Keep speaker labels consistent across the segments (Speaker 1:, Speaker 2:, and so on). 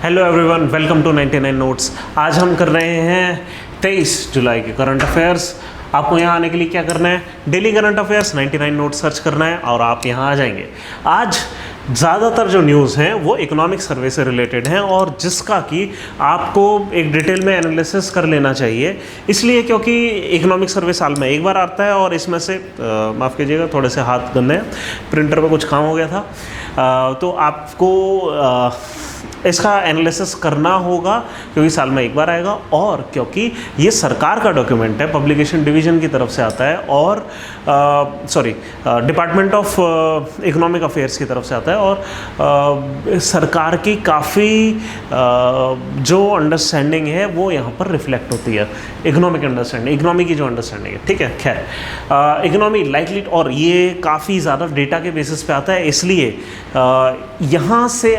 Speaker 1: Hello everyone, welcome to 99 notes. आज हम कर रहे हैं 23 जुलाई के करंट अफेयर्स। आपको यहाँ आने के लिए क्या करना है, daily current affairs 99 note search करना है और आप यहाँ आ जाएंगे। आज ज़्यादातर जो न्यूज़ हैं वो इकोनॉमिक सर्वे से रिलेटेड हैं और जिसका कि आपको एक डिटेल में एनालिसिस कर लेना चाहिए, इसलिए क्योंकि इकोनॉमिक सर्वे साल में एक बार आता है और इसमें से माफ़ कीजिएगा थोड़े से हाथ गंदे हैं, प्रिंटर पे कुछ काम हो गया था, तो आपको इसका एनालिसिस करना होगा क्योंकि साल में एक बार आएगा और क्योंकि ये सरकार का डॉक्यूमेंट है, पब्लिकेशन डिवीज़न की तरफ से आता है और डिपार्टमेंट ऑफ इकोनॉमिक अफेयर्स की तरफ से आता है और सरकार की काफ़ी जो अंडरस्टैंडिंग है वो यहाँ पर रिफ्लेक्ट होती है, इकोनॉमिक अंडरस्टैंडिंग, इकोनॉमी की जो अंडरस्टैंडिंग है। ठीक है, खैर इकोनॉमी लाइकली, और ये काफ़ी ज़्यादा डेटा के बेसिस पे आता है, इसलिए यहाँ से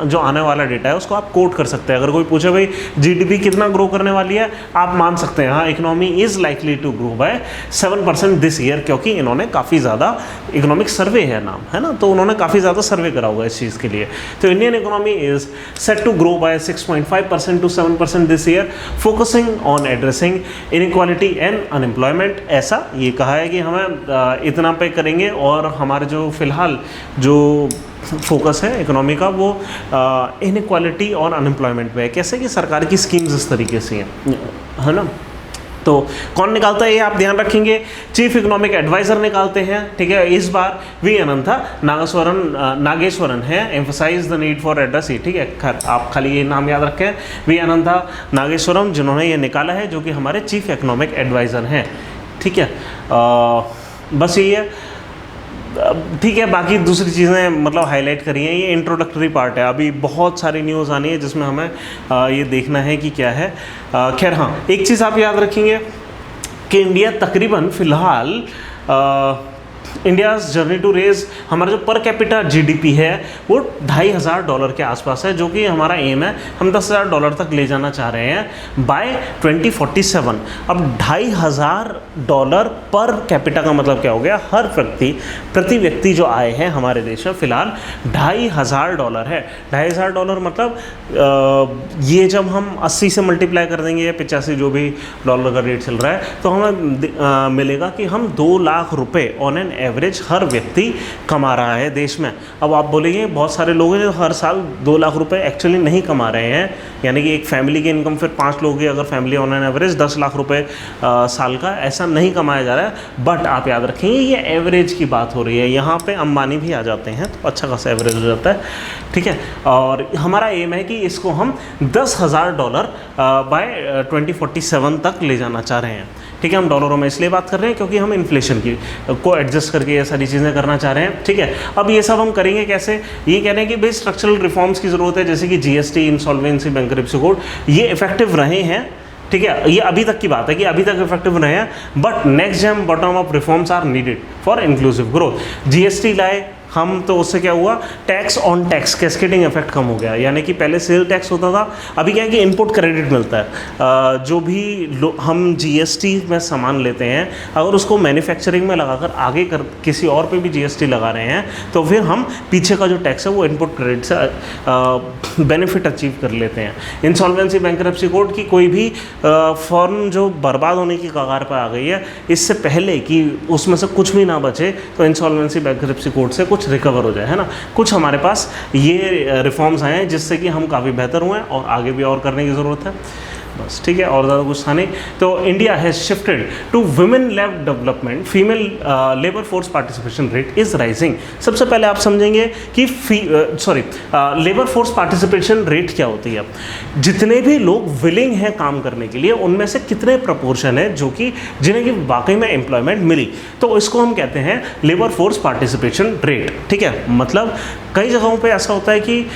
Speaker 1: जो आने वाला डेटा है उसको आप कोट कर सकते हैं। अगर कोई पूछे भाई जीडीपी कितना ग्रो करने वाली है, आप मान सकते हैं हाँ economy is likely to grow by 7% this year, क्योंकि इन्होंने काफ़ी ज़्यादा इकोनॉमिक सर्वे है नाम है ना, तो उन्होंने काफ़ी ज़्यादा सर्वे करा होगा इस चीज़ के लिए। तो Indian economy is set to grow by 6.5% to 7% this year, focusing on addressing inequality and unemployment. ऐसा ये कहा है कि हमें इतना पे करेंगे और हमारे जो फिलहाल जो फोकस है इकोनॉमी का वो इनइक्वालिटी और अनएम्प्लॉयमेंट पे है। कैसे कि सरकार की स्कीम्स इस तरीके से हैं, है ना। तो कौन निकालता है ये आप ध्यान रखेंगे, चीफ इकोनॉमिक एडवाइज़र निकालते हैं। ठीक है, इस बार वी अनंथा नागेश्वरन है, emphasise the need for addressing. ठीक है, आप खाली ये नाम याद रखें, वी अनंथा नागेश्वरम जिन्होंने ये निकाला है, जो कि हमारे चीफ इकोनॉमिक एडवाइज़र हैं। ठीक है, बस यही है। ठीक है, बाकी दूसरी चीज़ें मतलब हाईलाइट करी हैं, ये इंट्रोडक्टरी पार्ट है। अभी बहुत सारी न्यूज़ आनी है जिसमें हमें ये देखना है कि क्या है। खैर हाँ, एक चीज़ आप याद रखेंगे कि इंडिया तकरीबन फ़िलहाल इंडियाज़ जर्नी टू रेज, हमारा जो पर कैपिटा जीडीपी है वो $2,500 के आसपास है, जो कि हमारा एम है, हम $10,000 तक ले जाना चाह रहे हैं बाय 2047। अब $2,500 पर कैपिटा का मतलब क्या हो गया, हर प्रति व्यक्ति जो आए हैं हमारे देश में फ़िलहाल $2,500 है। $2,500 मतलब ये जब हम 80 से मल्टीप्लाई कर देंगे या 85 जो भी डॉलर का रेट चल रहा है, तो हमें मिलेगा कि हम 2 लाख रुपये ऑन एन एवरेज हर व्यक्ति कमा रहा है देश में। अब आप बोलेंगे बहुत सारे लोग हैं जो हर साल 2 लाख रुपए एक्चुअली नहीं कमा रहे हैं, यानी कि एक फैमिली की इनकम फिर 5 लोगों की अगर family on an average 10 lakh रुपए साल का ऐसा नहीं कमाया जा रहा है। बट आप याद रखेंगे ये एवरेज की बात हो रही है, यहाँ पे अंबानी भी आ जाते हैं तो अच्छा खासा एवरेज हो जाता है। ठीक है, और हमारा एम है कि इसको हम $10,000 बाय 2047 तक ले जाना चाह रहे हैं। ठीक है, हम डॉलरों में इसलिए बात कर रहे हैं क्योंकि हम इन्फ्लेशन की को एडजस्ट करके ये सारी चीज़ें करना चाह रहे हैं। ठीक है, अब ये सब हम करेंगे कैसे, ये कह रहे हैं कि भाई स्ट्रक्चरल रिफॉर्म्स की ज़रूरत है, जैसे कि जीएसटी, इंसॉल्वेंसी, बैंकरप्सी कोड, ये इफेक्टिव रहे हैं। ठीक है, ये अभी तक की बात है कि अभी तक इफेक्टिव रहे हैं, but next gen bottom up reforms are needed for inclusive growth. GST लाए हम, तो उससे क्या हुआ, tax on tax cascading effect कम हो गया, यानी कि पहले सेल टैक्स होता था, अभी क्या है कि इनपुट क्रेडिट मिलता है। जो भी हम जीएसटी में सामान लेते हैं, अगर उसको मैन्युफैक्चरिंग में लगाकर आगे किसी और पे भी जीएसटी लगा रहे हैं, तो फिर हम पीछे का जो टैक्स है वो इनपुट क्रेडिट से बेनिफिट अचीव कर लेते हैं। इंसॉल्वेंसी, बैंकरप्सी कोड की कोई भी फर्म जो बर्बाद होने की कगार पर आ गई है, इससे पहले कि उसमें से कुछ भी ना बचे, तो इंसॉल्वेंसी, बैंकरप्सी कोड से कुछ रिकवर हो जाए, है ना। कुछ हमारे पास ये रिफॉर्म्स आए हैं जिससे कि हम काफ़ी बेहतर हुए हैं और आगे भी और करने की ज़रूरत है, बस। ठीक है, और ज़्यादा कुछ था नहीं। तो India has shifted to women led development, female labour force participation rate is rising. सबसे पहले आप समझेंगे कि लेबर फोर्स पार्टिसिपेशन रेट क्या होती है। जितने भी लोग विलिंग हैं काम करने के लिए, उनमें से कितने प्रपोर्शन है जो कि जिन्हें कि वाकई में एम्प्लॉयमेंट मिली, तो इसको हम कहते हैं लेबर फोर्स पार्टिसिपेशन रेट। ठीक है, मतलब कई जगहों पर ऐसा होता है कि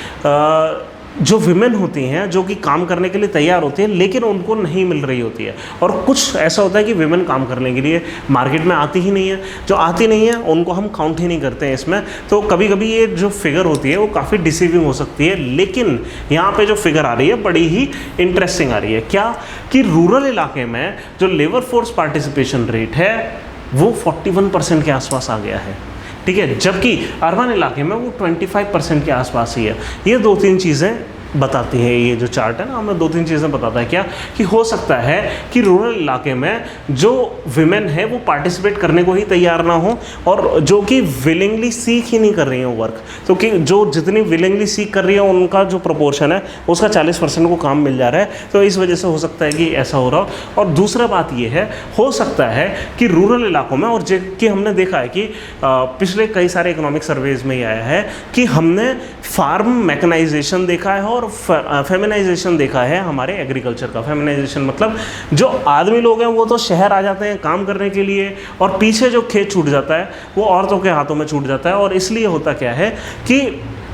Speaker 1: जो विमेन होती हैं जो कि काम करने के लिए तैयार होती हैं, लेकिन उनको नहीं मिल रही होती है, और कुछ ऐसा होता है कि विमेन काम करने के लिए मार्केट में आती ही नहीं है। जो आती नहीं है उनको हम काउंट ही नहीं करते हैं इसमें। तो कभी कभी ये जो फिगर होती है वो काफ़ी डिसीविंग हो सकती है, लेकिन यहाँ पे जो फिगर आ रही है बड़ी ही इंटरेस्टिंग आ रही है। क्या कि रूरल इलाके में जो लेबर फोर्स पार्टिसिपेशन रेट है वो 41% के आसपास आ गया है। ठीक है, जबकि अर्बन इलाके में वो 25% के आसपास ही है। ये 2-3 चीज़ें बताती है ये जो चार्ट है ना, हमें 2-3 चीज़ें बताता है क्या, कि हो सकता है कि रूरल इलाके में जो विमेन है वो पार्टिसिपेट करने को ही तैयार ना हो, और जो कि विलिंगली सीख ही नहीं कर रही हैं वर्क, तो कि जो जितनी विलिंगली सीख कर रही है उनका जो प्रोपोर्शन है उसका 40% को काम मिल जा रहा है, तो इस वजह से हो सकता है कि ऐसा हो रहा हो। और दूसरा बात ये है, हो सकता है कि रूरल इलाकों में, और जो कि हमने देखा है कि पिछले कई सारे इकोनॉमिक सर्वेज में ये आया है कि हमने फार्म मैकेनाइजेशन देखा है और फेमिनाइजेशन देखा है हमारे एग्रीकल्चर का। फेमिनाइजेशन मतलब जो आदमी लोग हैं वो तो शहर आ जाते हैं काम करने के लिए, और पीछे जो खेत छूट जाता है वो औरतों के हाथों में छूट जाता है, और इसलिए होता क्या है कि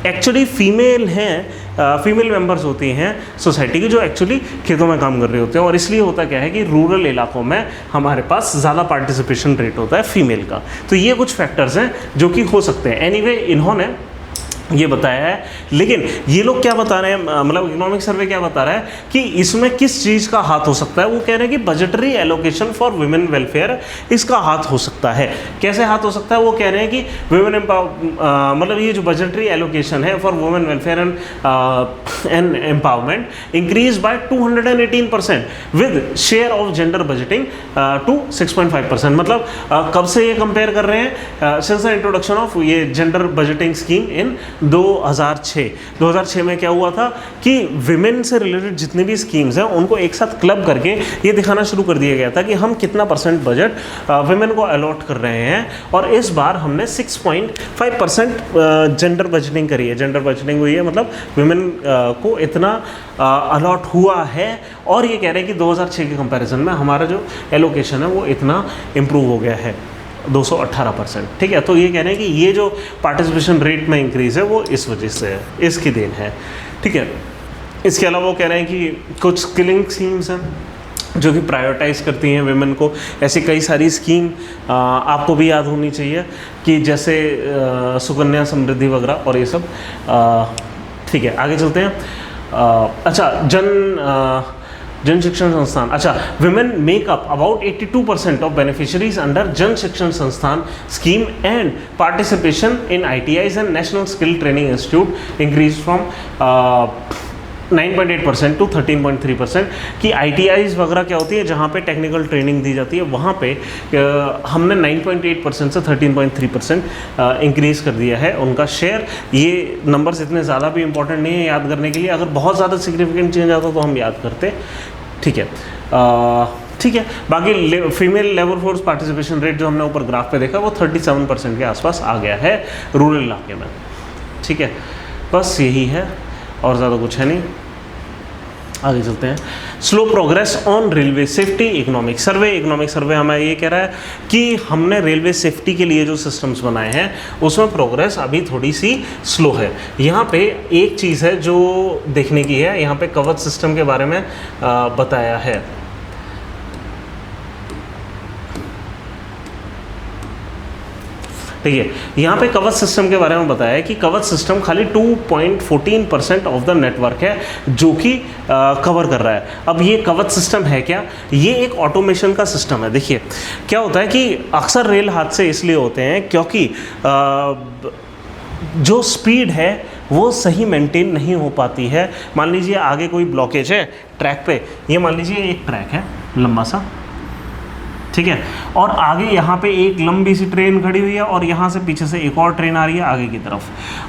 Speaker 1: एक्चुअली फीमेल हैं, फीमेल मेंबर्स होती हैं सोसाइटी की जो एक्चुअली खेतों में काम कर रहे होते हैं, और इसलिए होता क्या है कि रूरल इलाकों में हमारे पास ज़्यादा पार्टिसिपेशन रेट होता है फीमेल का। तो ये कुछ फैक्टर्स हैं जो कि हो सकते हैं। एनीवे इन्होंने ये बताया है, लेकिन ये लोग क्या बता रहे हैं, मतलब इकोनॉमिक सर्वे क्या बता रहा है कि इसमें किस चीज़ का हाथ हो सकता है। वो कह रहे हैं कि budgetary allocation for women welfare, इसका हाथ हो सकता है। कैसे हाथ हो सकता है, वो कह रहे हैं कि वुमेन मतलब ये जो बजटरी एलोकेशन है for women welfare and empowerment increase by 218% with share of gender budgeting to 6.5%। मतलब कब से ये कंपेयर कर रहे हैं, सिंस द इंट्रोडक्शन ऑफ ये जेंडर बजटिंग स्कीम इन 2006 में क्या हुआ था कि विमेन से रिलेटेड जितने भी स्कीम्स हैं उनको एक साथ क्लब करके ये दिखाना शुरू कर दिया गया था कि हम कितना % बजट विमेन को अलॉट कर रहे हैं, और इस बार हमने 6.5% जेंडर बजटिंग करी है। जेंडर बजटिंग हुई है मतलब विमेन को इतना अलॉट हुआ है, और ये कह रहे हैं कि 2006 के कंपैरिजन में हमारा जो एलोकेशन है वो इतना इम्प्रूव हो गया है 218%। ठीक है, तो ये कह रहे हैं कि ये जो पार्टिसिपेशन रेट में इंक्रीज़ है वो इस वजह से है, इसकी देन है। ठीक है, इसके अलावा वो कह रहे हैं कि कुछ स्किलिंग स्कीम्स हैं जो कि प्रायोरिटाइज करती हैं विमेन को। ऐसी कई सारी स्कीम आपको भी याद होनी चाहिए कि जैसे सुकन्या समृद्धि वगैरह और ये सब। ठीक है, आगे चलते हैं। अच्छा, जन शिक्षण संस्थान, अच्छा, women make up about 82% of beneficiaries under Jan Shikshan Sansthan scheme, and participation in ITIs and national skill training institute increase from 9.8% to 13.3%। कि ITIs वगैरह क्या होती है, जहाँ पे टेक्निकल ट्रेनिंग दी जाती है, वहाँ पे हमने 9.8% से 13.3% इंक्रीज़ कर दिया है उनका शेयर। ये नंबर्स इतने ज़्यादा भी इंपॉर्टेंट नहीं है याद करने के लिए, अगर बहुत ज़्यादा सिग्निफिकेंट चेंज आता तो हम याद करते। ठीक है, ठीक है। बाकी female labour force participation rate जो हमने ऊपर ग्राफ पे देखा वो 37% के आसपास आ गया है रूरल इलाके में। ठीक है, बस यही है और ज़्यादा कुछ है नहीं। आगे चलते हैं। Slow progress on railway safety economic survey. Economic survey हमें ये कह रहा है कि हमने रेलवे सेफ्टी के लिए जो सिस्टम्स बनाए हैं उसमें प्रोग्रेस अभी थोड़ी सी स्लो है। यहाँ पे एक चीज़ है जो देखने की है, यहाँ पे कवच सिस्टम के बारे में बताया है। ठीक है, यहाँ पे कवच सिस्टम के बारे में बताया है कि कवच सिस्टम खाली 2.14% ऑफ द नेटवर्क है जो कि कवर कर रहा है। अब ये कवच सिस्टम है क्या, ये एक ऑटोमेशन का सिस्टम है। देखिए क्या होता है कि अक्सर रेल हादसे इसलिए होते हैं क्योंकि जो स्पीड है वो सही मेंटेन नहीं हो पाती है। मान लीजिए आगे कोई ब्लॉकेज है ट्रैक पे, ये मान लीजिए एक ट्रैक है लंबा सा, ठीक है, और आगे यहाँ पे एक लंबी सी ट्रेन खड़ी हुई है और यहाँ से पीछे से एक और ट्रेन आ रही है आगे की तरफ।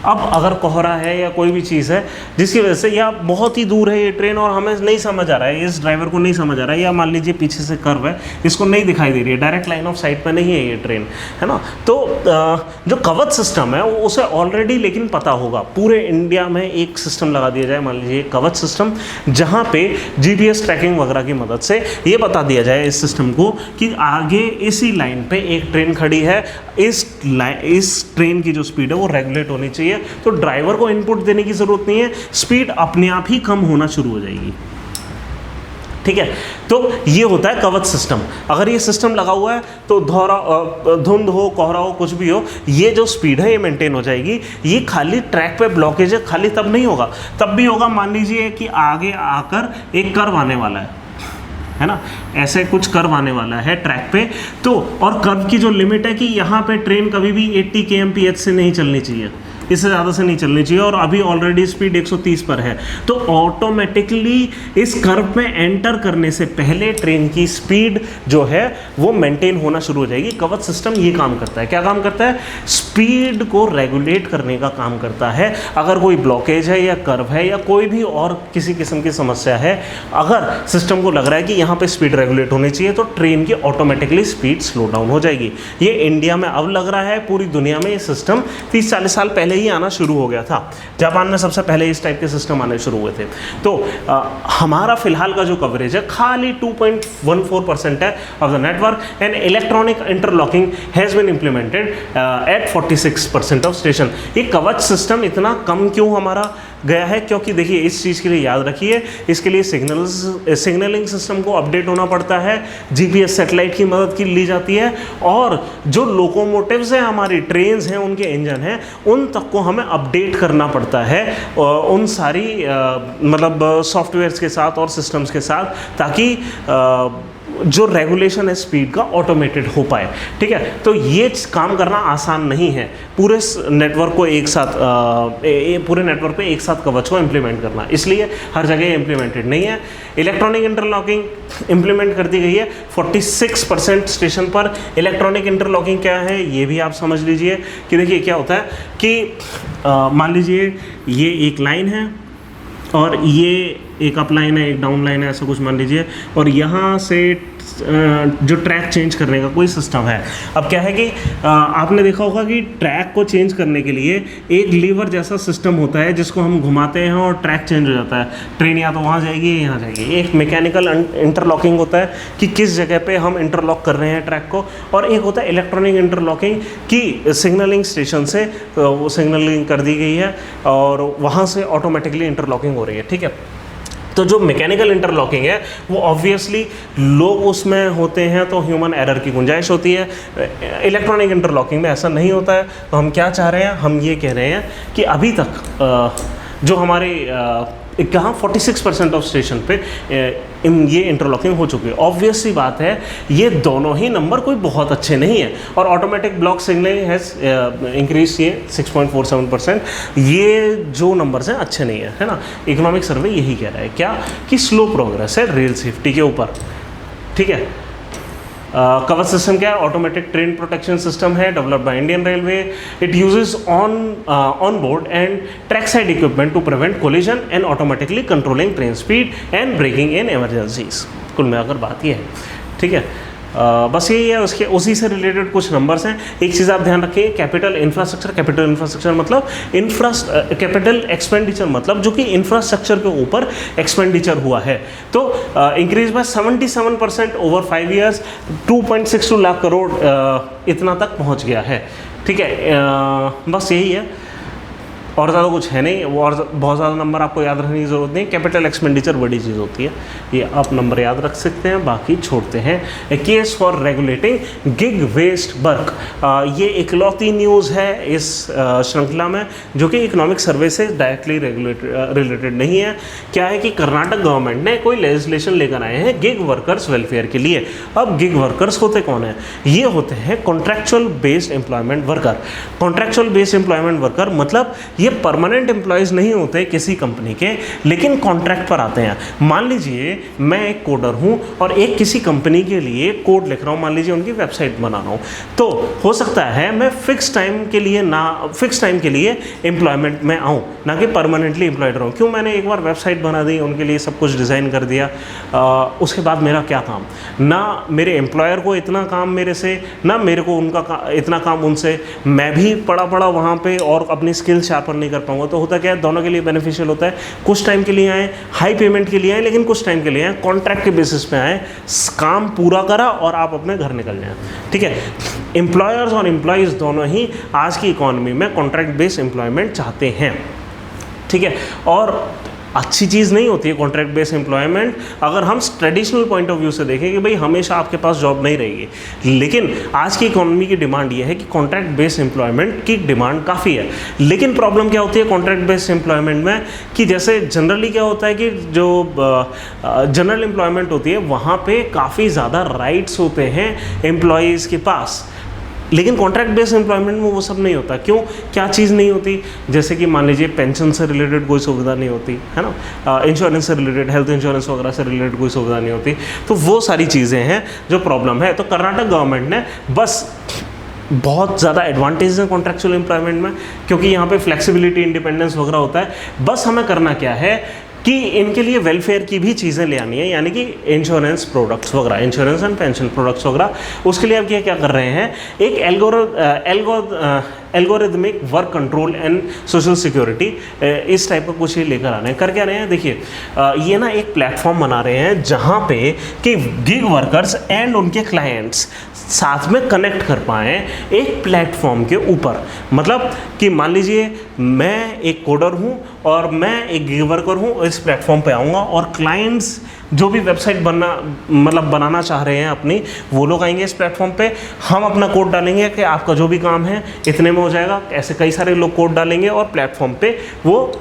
Speaker 1: अब अगर कोहरा है या कोई भी चीज़ है जिसकी वजह से या बहुत ही दूर है ये ट्रेन और हमें नहीं समझ आ रहा है, इस ड्राइवर को नहीं समझ आ रहा है, या मान लीजिए पीछे से कर्व है इसको नहीं दिखाई दे रही है, डायरेक्ट लाइन ऑफ साइट पर नहीं है ये ट्रेन, है ना। तो जो कवच सिस्टम है उसे ऑलरेडी लेकिन पता होगा, पूरे इंडिया में एक सिस्टम लगा दिया जाए, मान लीजिए कवच सिस्टम, जहाँ पे GPS ट्रैकिंग वगैरह की मदद से ये बता दिया जाए इस सिस्टम को कि आगे इसी लाइन पे एक ट्रेन खड़ी है, इस ट्रेन की जो स्पीड है वो रेगुलेट होनी चाहिए, तो ड्राइवर को इनपुट देने की ज़रूरत नहीं है, स्पीड अपने आप ही कम होना शुरू हो जाएगी। ठीक है, तो ये होता है कवच सिस्टम। अगर ये सिस्टम लगा हुआ है तो धुंध हो, कोहरा हो, कुछ भी हो, ये जो स्पीड है ये मेंटेन हो जाएगी। ये खाली ट्रैक पे ब्लॉकेज है खाली तब नहीं होगा, तब भी होगा मान लीजिए कि आगे आकर एक कर्व आने वाला है ना, ऐसे कुछ कर्व आने वाला है ट्रैक पे, तो और कर्व की जो लिमिट है कि यहाँ पे ट्रेन कभी भी 80 km/h से नहीं चलनी चाहिए, इससे ज़्यादा से नहीं चलनी चाहिए, और अभी ऑलरेडी स्पीड 130 पर है। तो ऑटोमेटिकली इस कर्व में एंटर करने से पहले ट्रेन की स्पीड जो है वो मेंटेन होना शुरू हो जाएगी। कवच सिस्टम ये काम करता है, क्या काम करता है? स्पीड को रेगुलेट करने का काम करता है। अगर कोई ब्लॉकेज है या कर्व है या कोई भी और किसी किस्म की समस्या है, अगर सिस्टम को लग रहा है कि यहाँ पे स्पीड रेगुलेट होनी चाहिए, तो ट्रेन की ऑटोमेटिकली स्पीड स्लो डाउन हो जाएगी। ये इंडिया में अब लग रहा है, पूरी दुनिया में ये सिस्टम 30-40 साल पहले ही आना शुरू हो गया था। जापान में सबसे पहले इस टाइप के सिस्टम आने शुरू हुए थे। तो हमारा फिलहाल का जो कवरेज है खाली 2.14% है of the network, and electronic interlocking has been implemented at 46% of station. ये कवच सिस्टम इतना कम क्यों हमारा गया है? क्योंकि देखिए, इस चीज़ के लिए याद रखिए, इसके लिए सिग्नलिंग सिस्टम को अपडेट होना पड़ता है, जीपीएस सैटेलाइट की मदद की ली जाती है, और जो लोकोमोटिव्स हैं, हमारी ट्रेन्स हैं, उनके इंजन हैं, उन तक को हमें अपडेट करना पड़ता है उन सारी मतलब सॉफ्टवेयर्स के साथ और सिस्टम्स के साथ, ताकि जो रेगुलेशन है स्पीड का ऑटोमेटेड हो पाए। ठीक है, तो ये काम करना आसान नहीं है, पूरे नेटवर्क को एक साथ पूरे नेटवर्क पे एक साथ कवच को इम्प्लीमेंट करना, इसलिए हर जगह इम्प्लीमेंटेड नहीं है। इलेक्ट्रॉनिक इंटरलॉकिंग इम्प्लीमेंट कर दी गई है 46% स्टेशन पर। इलेक्ट्रॉनिक इंटरलॉकिंग क्या है ये भी आप समझ लीजिए कि देखिए क्या होता है कि मान लीजिए ये एक लाइन है और ये एक अप लाइन है, एक डाउन लाइन है, ऐसा कुछ मान लीजिए, और यहाँ से जो ट्रैक चेंज करने का कोई सिस्टम है। अब क्या है कि आपने देखा होगा कि ट्रैक को चेंज करने के लिए एक लीवर जैसा सिस्टम होता है जिसको हम घुमाते हैं और ट्रैक चेंज हो जाता है। ट्रेन या तो वहाँ जाएगी या यहाँ जाएगी। एक मैकेनिकल इंटरलॉकिंग होता है कि किस जगह पे हम इंटरलॉक कर रहे हैं ट्रैक को, और एक होता है इलेक्ट्रॉनिक इंटरलॉकिंग की सिग्नलिंग स्टेशन से वो सिग्नलिंग कर दी गई है और वहाँ से ऑटोमेटिकली इंटरलॉकिंग हो रही है। ठीक है, तो जो मैकेनिकल इंटरलॉकिंग है वो ऑब्वियसली लोग उसमें होते हैं तो ह्यूमन एरर की गुंजाइश होती है। इलेक्ट्रॉनिक इंटरलॉकिंग में ऐसा नहीं होता है। तो हम क्या चाह रहे हैं? हम ये कह रहे हैं कि अभी तक जो हमारे कहाँ 46% ऑफ स्टेशन पे ये इंटरलॉकिंग हो चुकी है। ऑब्वियस सी बात है, ये दोनों ही नंबर कोई बहुत अच्छे नहीं है, और automatic block signalling has increase ये 6.47%। ये जो नंबर्स हैं अच्छे नहीं है ना। इकोनॉमिक सर्वे यही कह रहा है क्या कि स्लो प्रोग्रेस है रेल सेफ्टी के ऊपर। ठीक है, कवच सिस्टम क्या है? ऑटोमेटिक ट्रेन प्रोटेक्शन सिस्टम है, developed by Indian railway. It uses on board and track side equipment to prevent collision and automatically controlling train speed and braking in emergencies. कुल मिलाकर बात ये है। ठीक है, बस यही है। उसी से रिलेटेड कुछ नंबर्स हैं। एक चीज़ आप ध्यान रखिए, कैपिटल इंफ्रास्ट्रक्चर मतलब कैपिटल एक्सपेंडिचर मतलब जो कि इंफ्रास्ट्रक्चर के ऊपर एक्सपेंडिचर हुआ है, तो increase by 77% over 5 years, 2.62 lakh crore इतना तक पहुंच गया है। ठीक है, बस यही है, और ज़्यादा कुछ है नहीं। और बहुत ज़्यादा नंबर आपको याद रखने की ज़रूरत नहीं। कैपिटल एक्सपेंडिचर बड़ी चीज़ होती है, ये आप नंबर याद रख सकते हैं, बाकी छोड़ते हैं। A case for regulating gig west work, ये इकलौती न्यूज़ है इस श्रृंखला में जो कि इकोनॉमिक सर्वे से डायरेक्टली रिलेटेड नहीं है। क्या है कि कर्नाटक गवर्नमेंट ने कोई लेजिस्लेशन लेकर आए हैं गिग वर्कर्स वेलफेयर के लिए। अब गिग वर्कर्स होते कौन हैं? ये होते हैं contractual based employment worker. Contractual based employment worker मतलब ये परमानेंट एम्प्लॉयज़ नहीं होते किसी कंपनी के, लेकिन कॉन्ट्रैक्ट पर आते हैं। मान लीजिए मैं एक कोडर हूं और एक किसी कंपनी के लिए कोड लिख रहा हूं, मान लीजिए उनकी वेबसाइट बना रहा हूं, तो हो सकता है मैं फिक्स टाइम के लिए एम्प्लॉयमेंट में आऊं, ना कि परमानेंटली एम्प्लॉयड रहूं। क्यों? मैंने एक बार वेबसाइट बना दी, उनके लिए सब कुछ डिज़ाइन कर दिया, उसके बाद मेरा क्या काम? ना मेरे एम्प्लॉयर को इतना काम मेरे से, ना मेरे को उनका इतना काम उनसे। मैं भी पड़ा वहाँ पे और अपनी स्किल शार्पन नहीं कर पाऊंगा। तो होता क्या है, दोनों के लिए बेनिफिशियल होता है। कुछ टाइम के लिए आए, हाई पेमेंट के लिए आए, लेकिन कुछ टाइम के लिए आए, कॉन्ट्रैक्ट के बेसिस पे आए, काम पूरा करा और आप अपने घर निकल जाएं। ठीक है, एम्प्लॉयर्स और एम्प्लॉयज़ दोनों ही आज की इकोनॉमी में कॉन्ट्रैक्ट बेस्ड एम्प्लॉयमेंट चाहते हैं। ठीक है, और अच्छी चीज़ नहीं होती है कॉन्ट्रैक्ट बेस्ड एम्प्लॉयमेंट अगर हम ट्रेडिशनल पॉइंट ऑफ व्यू से देखें कि भाई हमेशा आपके पास जॉब नहीं रहेगी। लेकिन आज की इकोनॉमी की डिमांड ये है कि कॉन्ट्रैक्ट बेस्ड एम्प्लॉयमेंट की डिमांड काफ़ी है। लेकिन प्रॉब्लम क्या होती है कॉन्ट्रैक्ट बेस्ड एम्प्लॉयमेंट में कि जैसे जनरली क्या होता है कि जो जनरल एम्प्लॉयमेंट होती है वहाँ पे काफ़ी ज़्यादा राइट्स होते हैं एम्प्लॉयज़ के पास। लेकिन कॉन्ट्रैक्ट बेस्ड एम्प्लॉयमेंट में वो सब नहीं होता। क्यों? क्या चीज़ नहीं होती? जैसे कि मान लीजिए पेंशन से रिलेटेड कोई सुविधा नहीं होती है ना, इंश्योरेंस से रिलेटेड, हेल्थ इंश्योरेंस वगैरह से रिलेटेड कोई सुविधा नहीं होती। तो वो सारी चीज़ें हैं जो प्रॉब्लम है। तो कर्नाटक गवर्नमेंट ने बस बहुत ज़्यादा एडवांटेज है कॉन्ट्रैक्चुअल एम्प्लॉयमेंट में, क्योंकि यहाँ पे फ्लेक्सिबिलिटी, इंडिपेंडेंस वगैरह होता है। बस हमें करना क्या है कि इनके लिए वेलफेयर की भी चीज़ें ले आनी है, यानी कि इंश्योरेंस प्रोडक्ट्स वगैरह, इंश्योरेंस एंड पेंशन प्रोडक्ट्स वगैरह। उसके लिए अब ये क्या कर रहे हैं, एक algorithmic work control and social security, इस टाइप का कुछ ही लेकर आ रहे हैं। कर क्या रहे हैं, देखिए ये ना एक प्लेटफॉर्म बना रहे हैं जहाँ पे कि गिग वर्कर्स एंड उनके क्लाइंट्स साथ में कनेक्ट कर पाएँ एक प्लेटफॉर्म के ऊपर। मतलब कि मान लीजिए मैं एक कोडर हूँ और मैं एक गिग वर्कर हूँ, इस प्लेटफॉर्म पे आऊँगा और क्लाइंट्स जो भी वेबसाइट बनाना चाह रहे हैं अपनी, वो लोग आएंगे इस प्लेटफॉर्म पे। हम अपना कोड डालेंगे कि आपका जो भी काम है इतने में हो जाएगा, ऐसे कई सारे लोग कोड डालेंगे और प्लेटफॉर्म पे वो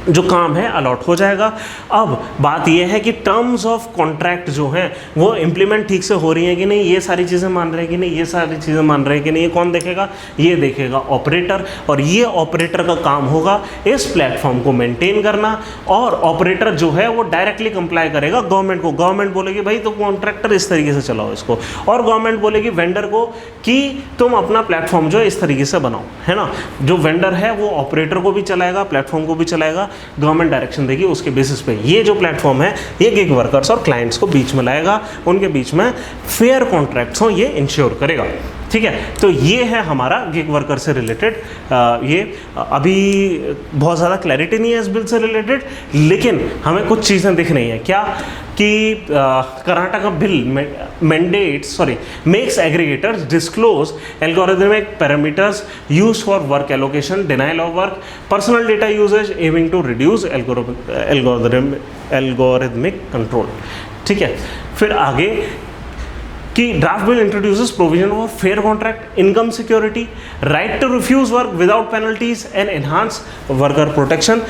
Speaker 1: जो काम है अलॉट हो जाएगा। अब बात यह है कि टर्म्स ऑफ कॉन्ट्रैक्ट जो हैं वो इम्प्लीमेंट ठीक से हो रही हैं कि नहीं, ये सारी चीज़ें मान रहे हैं कि नहीं, ये सारी चीज़ें मान रहे हैं कि नहीं, ये कौन देखेगा, ये देखेगा ऑपरेटर। और ये ऑपरेटर का काम होगा इस प्लेटफॉर्म को मेंटेन करना, और ऑपरेटर जो है वो डायरेक्टली कंप्लाई करेगा गवर्नमेंट को। गवर्नमेंट बोलेगी भाई तो कॉन्ट्रैक्टर इस तरीके से चलाओ इसको, और गवर्नमेंट बोलेगी वेंडर को कि तुम अपना प्लेटफॉर्म जो है इस तरीके से बनाओ, है ना। जो वेंडर है वो ऑपरेटर को भी चलाएगा, प्लेटफॉर्म को भी चलाएगा, गवर्नमेंट डायरेक्शन देगी उसके बेसिस पे। ये जो प्लेटफॉर्म है ये गिग वर्कर्स और क्लाइंट्स को बीच में लाएगा, उनके बीच में फेयर कॉन्ट्रैक्ट्स हों ये इंश्योर करेगा। ठीक है, तो ये है हमारा गिग वर्कर से रिलेटेड। ये अभी बहुत ज़्यादा क्लैरिटी नहीं है इस बिल से रिलेटेड, लेकिन हमें कुछ चीज़ें दिख रही हैं। क्या कि कर्नाटक का bill makes aggregators disclose algorithmic parameters used for work allocation, denial of work, personal data usage aiming to reduce algorithmic control. ठीक है, फिर आगे कि draft bill introduces provision of fair contract, income security, right to refuse work without penalties and enhance worker protection.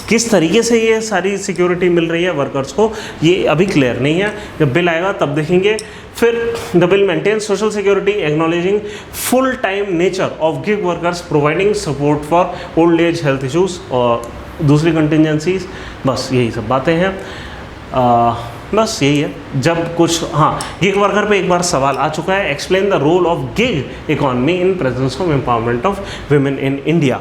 Speaker 1: किस तरीके से ये सारी सिक्योरिटी मिल रही है वर्कर्स को, ये अभी क्लियर नहीं है, जब बिल आएगा तब देखेंगे। फिर the bill maintains social security, acknowledging full time nature of gig workers, providing support for old age health issues और दूसरी कंटिजेंसीज। बस यही सब बातें हैं, बस यही है। जब कुछ गिग वर्कर पे एक बार सवाल आ चुका है, explain the role of gig economy in presence of empowerment of women in India.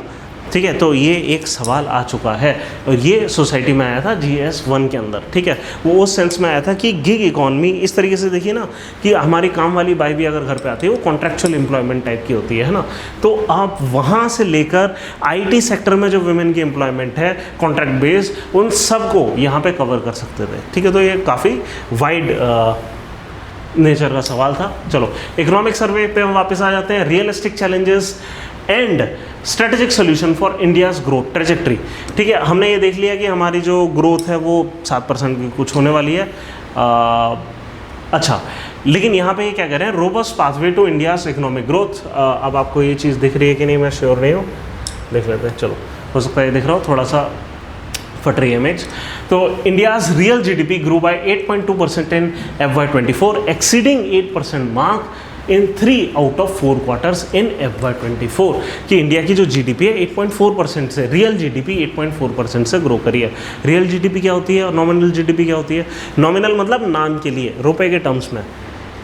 Speaker 1: ठीक है, तो ये एक सवाल आ चुका है और ये सोसाइटी में आया था GS1 के अंदर। ठीक है, वो उस सेंस में आया था कि गिग इकोनॉमी इस तरीके से देखिए ना कि हमारी काम वाली बाई भी अगर घर पे आती है वो कॉन्ट्रैक्चुअल एम्प्लॉयमेंट टाइप की होती है ना। तो आप वहाँ से लेकर IT सेक्टर में जो वुमेन की एम्प्लॉयमेंट है कॉन्ट्रैक्ट बेस्ड, उन सबको यहाँ पे कवर कर सकते थे। ठीक है, तो ये काफ़ी वाइड नेचर का सवाल था। चलो इकोनॉमिक सर्वे पे हम वापस आ जाते हैं। Realistic challenges and strategic solution for India's growth trajectory. ठीक है, हमने ये देख लिया कि हमारी जो ग्रोथ है वो 7% की कुछ होने वाली है। अच्छा, लेकिन यहाँ पे ये क्या कह रहे हैं, robust pathway to India's economic growth. अब आपको ये चीज़ दिख रही है कि नहीं, मैं श्योर नहीं हूँ, देख लेते हैं। चलो, हो सकता है ये दिख रहा हो, थोड़ा सा फट रही है इमेज। तो India's real GDP grow by 8.2% in FY24, exceeding 8% mark in 3 out of 4 quarters in FY24। कि इंडिया की जो GDP है 8.4% से, रियल GDP 8.4% से ग्रो करी है। रियल GDP क्या होती है और नॉमिनल GDP क्या होती है? नॉमिनल मतलब नाम के लिए, रुपए के टर्म्स में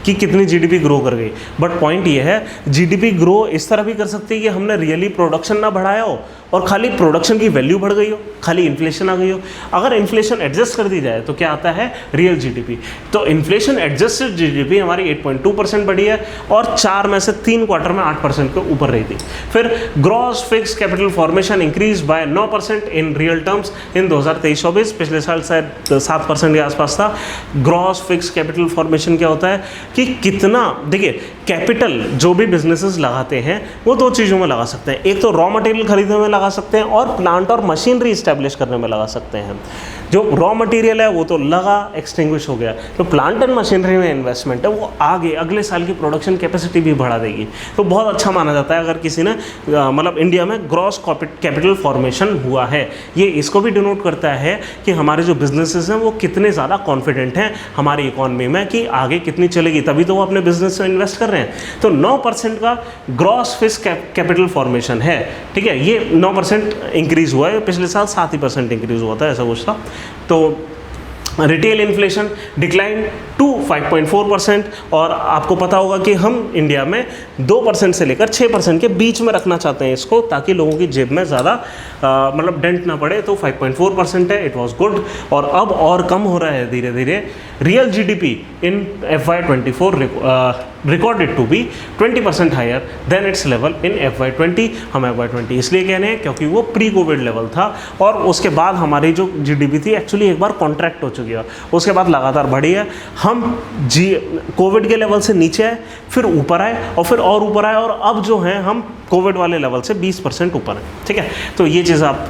Speaker 1: कि कितनी GDP ग्रो कर गई। बट पॉइंट ये है GDP ग्रो इस तरह भी कर सकती है कि हमने रियली प्रोडक्शन ना बढ़ाया हो और खाली प्रोडक्शन की वैल्यू बढ़ गई हो, खाली इन्फ्लेशन आ गई हो। अगर इन्फ्लेशन एडजस्ट कर दी जाए तो क्या आता है, रियल GDP। तो इन्फ्लेशन एडजस्टेड GDP हमारी 8.2% बढ़ी है और 4 में से 3 क्वार्टर में 8% के ऊपर रही थी। फिर gross fix capital formation increase by 9% in real terms in 2023-24। पिछले साल शायद 7% के आसपास था। ग्रॉस फिक्स कैपिटल फॉर्मेशन क्या होता है कि कितना, देखिए कैपिटल जो भी बिजनेसेस लगाते हैं वो 2 चीज़ों में लगा सकते हैं। एक तो रॉ मटेरियल खरीदने में लगा सकते हैं और प्लांट और मशीनरी इस्टेब्लिश करने में लगा सकते हैं। जो रॉ मटेरियल है वो तो लगा, एक्सटिंग्विश हो गया, तो प्लांट एंड मशीनरी में इन्वेस्टमेंट है वो आगे अगले साल की प्रोडक्शन कैपेसिटी भी बढ़ा देगी। तो बहुत अच्छा माना जाता है अगर किसी ने मतलब इंडिया में ग्रॉस कैपिटल फॉर्मेशन हुआ है। ये इसको भी डिनोट करता है कि हमारे जो बिजनेसेस हैं वो कितने ज़्यादा कॉन्फिडेंट हैं हमारी इकॉनमी में कि आगे कितनी चलेगी, तभी तो वो अपने बिजनेस में इन्वेस्ट कर रहे हैं। तो 9% का ग्रॉस फिक्स कैपिटल फॉर्मेशन है, ठीक है। ये 9% इंक्रीज हुआ है, पिछले साल 7% इंक्रीज हुआ था, ऐसा कुछ था। तो रिटेल इन्फ्लेशन डिक्लाइन टू 5.4%, और आपको पता होगा कि हम इंडिया में 2% से लेकर 6% के बीच में रखना चाहते हैं इसको, ताकि लोगों की जेब में ज़्यादा मतलब डेंट ना पड़े। तो 5.4% है, इट वाज गुड, और अब और कम हो रहा है धीरे धीरे। Real GDP in FY24 recorded to be 20% higher than its level in FY20। हम FY20 इसलिए कह रहे हैं क्योंकि वो प्री कोविड लेवल था, और उसके बाद हमारी जो जीडीपी थी एक्चुअली एक बार कॉन्ट्रैक्ट हो चुकी है, उसके बाद लगातार बढ़ी है। हम कोविड के लेवल से नीचे आए, फिर ऊपर आए, और फिर और ऊपर आए, और अब जो है हम कोविड वाले लेवल से 20% ऊपर हैं, ठीक है। तो ये चीज़ आप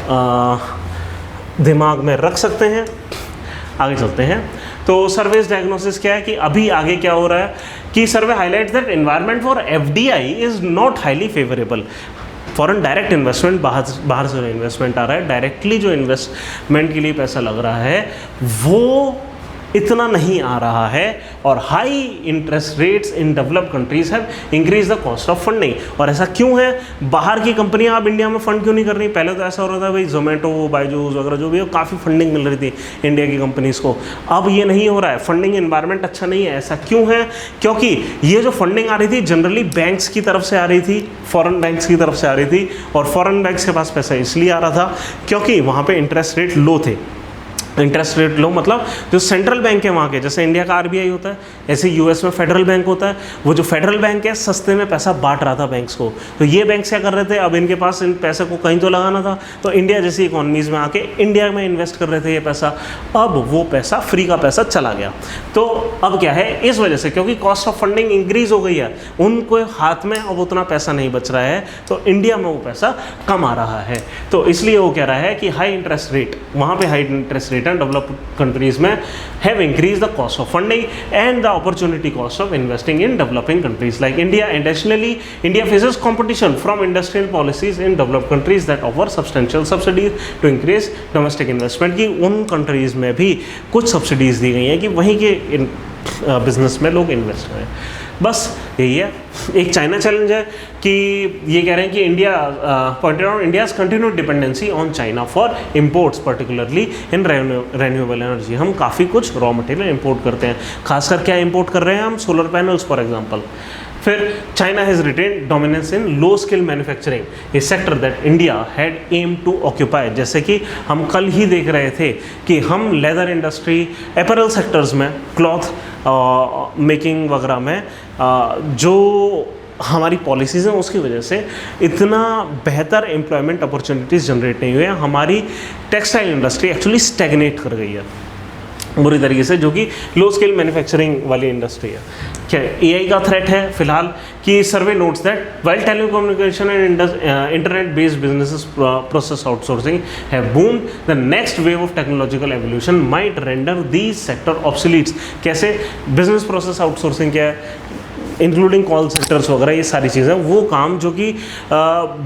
Speaker 1: दिमाग में रख सकते हैं। आगे चलते हैं। तो सर्वेज डायग्नोसिस क्या है कि अभी आगे क्या हो रहा है कि survey highlights that environment for FDI is not highly favourable. Foreign direct investment, बाहर से जो इन्वेस्टमेंट आ रहा है, डायरेक्टली जो इन्वेस्टमेंट के लिए पैसा लग रहा है वो इतना नहीं आ रहा है, और high interest rates in developed countries have increase the cost of funding. और ऐसा क्यों है? बाहर की कंपनियां अब इंडिया में फंड क्यों नहीं कर रही? पहले तो ऐसा हो रहा था भाई जोमेटो, बायजूस वगैरह जो भी है काफ़ी फंडिंग मिल रही थी इंडिया की कंपनीज़ को। अब ये नहीं हो रहा है, फंडिंग एनवायरनमेंट अच्छा नहीं है। ऐसा क्यों है? क्योंकि ये जो फंडिंग आ रही थी जनरली बैंक्स की तरफ से आ रही थी, फॉरेन बैंक्स की तरफ से आ रही थी, और फॉरेन बैंक्स के पास पैसा इसलिए आ रहा था क्योंकि वहाँ पे इंटरेस्ट रेट लो थे। इंटरेस्ट रेट लो मतलब जो सेंट्रल बैंक है वहाँ के, जैसे इंडिया का RBI होता है, ऐसे US में फेडरल बैंक होता है। वो जो फेडरल बैंक है सस्ते में पैसा बांट रहा था बैंक्स को। तो ये बैंक क्या कर रहे थे, अब इनके पास इन पैसे को कहीं तो लगाना था, तो इंडिया जैसी इकॉनमीज़ में आके इंडिया में इन्वेस्ट कर रहे थे ये पैसा। अब वो पैसा, फ्री का पैसा चला गया। तो अब क्या है, इस वजह से क्योंकि कॉस्ट ऑफ फंडिंग इंक्रीज हो गई है, उनको हाथ में अब उतना पैसा नहीं बच रहा है, तो इंडिया में वो पैसा कम आ रहा है। तो इसलिए वो कह रहा है कि हाई इंटरेस्ट रेट, वहाँ पे हाई इंटरेस्ट रेट है डेवलप्ड कंट्रीज में, have increase the cost of funding and the opportunity cost of investing in developing countries like India. Additionally India faces competition from industrial policies in developed countries that offer substantial subsidies to increase domestic investment. की उन countries में भी कुछ subsidies दी गई हैं कि वहीं के बिजनेस में लोग इन्वेस्ट करें। बस यही है। एक चाइना चैलेंज है कि ये कह रहे हैं कि India pointed out India's continued dependency on China for imports particularly in renewable energy. हम काफ़ी कुछ रॉ मटेरियल इंपोर्ट करते हैं, खासकर क्या इंपोर्ट कर रहे हैं हम, सोलर पैनल्स फॉर एग्जांपल। फिर China has retain dominance in low skill manufacturing, a sector that India had aim to occupy. जैसे कि हम कल ही देख रहे थे कि हम लेदर इंडस्ट्री, अपैरल सेक्टर्स में, क्लॉथ मेकिंग वगैरह में जो हमारी पॉलिसीज़ हैं उसकी वजह से इतना बेहतर एम्प्लॉयमेंट अपॉर्चुनिटीज़ जनरेट नहीं हुए हैं। हमारी टेक्सटाइल इंडस्ट्री एक्चुअली स्टैग्नेट कर गई है बुरी तरीके से, जो कि लो स्किल मैन्युफैक्चरिंग वाली इंडस्ट्री है। क्या AI का थ्रेट है फिलहाल कि survey notes that while telecommunication and internet based businesses process outsourcing have boomed, the next wave of technological evolution might render these sector obsoletes. कैसे? बिजनेस प्रोसेस आउटसोर्सिंग क्या है, इंक्लूडिंग कॉल सेंटर्स वगैरह, ये सारी चीज़ें, वो काम जो कि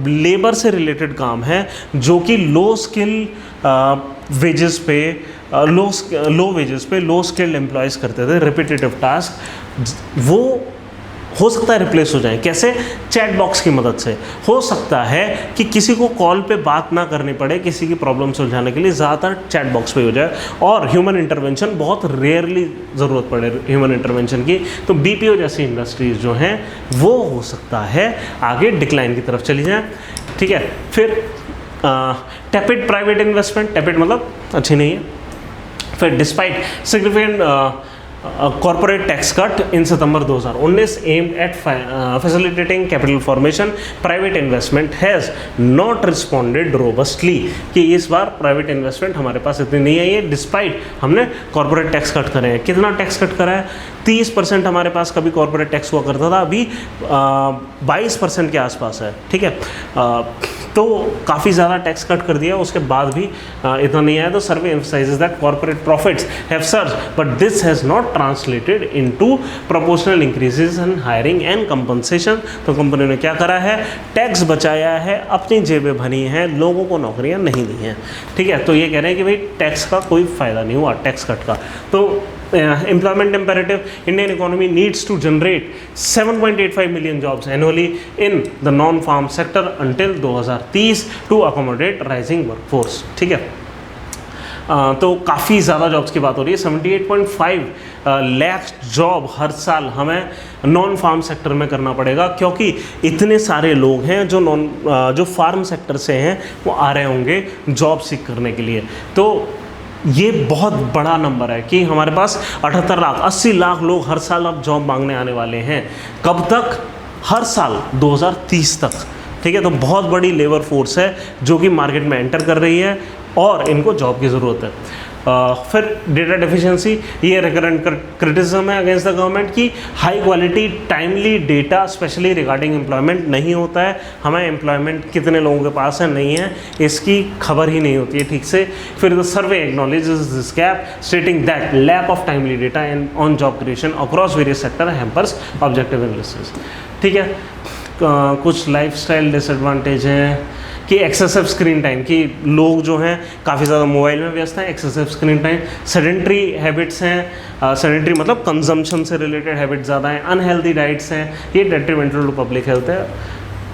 Speaker 1: लेबर से रिलेटेड काम है, जो कि लो स्किल वेजेस पे, लो वेजेस पे लो स्किल्ड एम्प्लॉयज़ करते थे रिपीटेटिव टास्क, वो हो सकता है रिप्लेस हो जाए। कैसे? चैट बॉक्स की मदद से। हो सकता है कि किसी को कॉल पे बात ना करनी पड़े, किसी की प्रॉब्लम सुलझाने के लिए ज़्यादातर चैट बॉक्स पे हो जाए, और ह्यूमन इंटरवेंशन बहुत रेयरली ज़रूरत पड़े ह्यूमन इंटरवेंशन की। तो BPO जैसी इंडस्ट्रीज़ जो हैं वो हो सकता है आगे डिक्लाइन की तरफ चली जाएँ, ठीक है। फिर टेपिड प्राइवेट इन्वेस्टमेंट, टेपिड मतलब अच्छी नहीं है। फिर despite significant corporate tax cut in September 2019 aimed at facilitating capital formation, private investment has not responded robustly. कि इस बार प्राइवेट इन्वेस्टमेंट हमारे पास इतनी नहीं आई है, डिस्पाइट हमने कॉर्पोरेट टैक्स कट करे हैं। कितना टैक्स कट करा है? 30% हमारे पास कभी कॉर्पोरेट टैक्स हुआ करता था, अभी 22% के आसपास है, ठीक है। तो काफ़ी ज़्यादा टैक्स कट कर दिया, उसके बाद भी इतना नहीं आया। तो survey emphasises that corporate profits have surge but this has not translated into proportional increases in hiring and compensation. तो कंपनी ने क्या करा है, टैक्स बचाया है, अपनी जेबें भरी हैं, लोगों को नौकरियां नहीं दी हैं। ठीक है, तो ये कह रहे हैं कि भाई टैक्स का कोई फ़ायदा नहीं हुआ, टैक्स कट का। तो employment imperative, Indian economy needs to generate 7.85 million jobs annually in the non-farm sector until 2030 to accommodate rising workforce। ठीक है, तो काफ़ी ज़्यादा जॉब्स की बात हो रही है। 78.5 लाख जॉब हर साल हमें नॉन फार्म सेक्टर में करना पड़ेगा, क्योंकि इतने सारे लोग हैं जो फार्म सेक्टर से हैं, वो आ रहे होंगे जॉब सीख करने के लिए। तो ये बहुत बड़ा नंबर है कि हमारे पास 78 लाख 80 लाख लोग हर साल अब जॉब मांगने आने वाले हैं। कब तक? हर साल 2030 तक। ठीक है, तो बहुत बड़ी लेबर फोर्स है जो कि मार्केट में एंटर कर रही है और इनको जॉब की ज़रूरत है। फिर डेटा डेफिशिएंसी, ये रिकरेंट क्रिटिसिज्म है अगेंस्ट द गवर्नमेंट की high quality timely data specially regarding employment नहीं होता है। हमें एम्प्लॉयमेंट कितने लोगों के पास है, नहीं है, इसकी खबर ही नहीं होती है ठीक से। फिर the survey acknowledges this gap stating that lack of timely data and on job creation across various sector hampers objective analysis. ठीक है, कुछ लाइफस्टाइल डिसएडवांटेज हैं कि एक्सेसिव स्क्रीन टाइम, कि लोग जो हैं काफ़ी ज़्यादा मोबाइल में व्यस्त हैं, excessive screen time. Sedentary habits हैं, सेडेंट्री मतलब कंजम्पशन से रिलेटेड हैबिट्स ज़्यादा हैं। अनहेल्दी डाइट्स हैं, ये डेट्रीमेंटल टू पब्लिक हेल्थ है।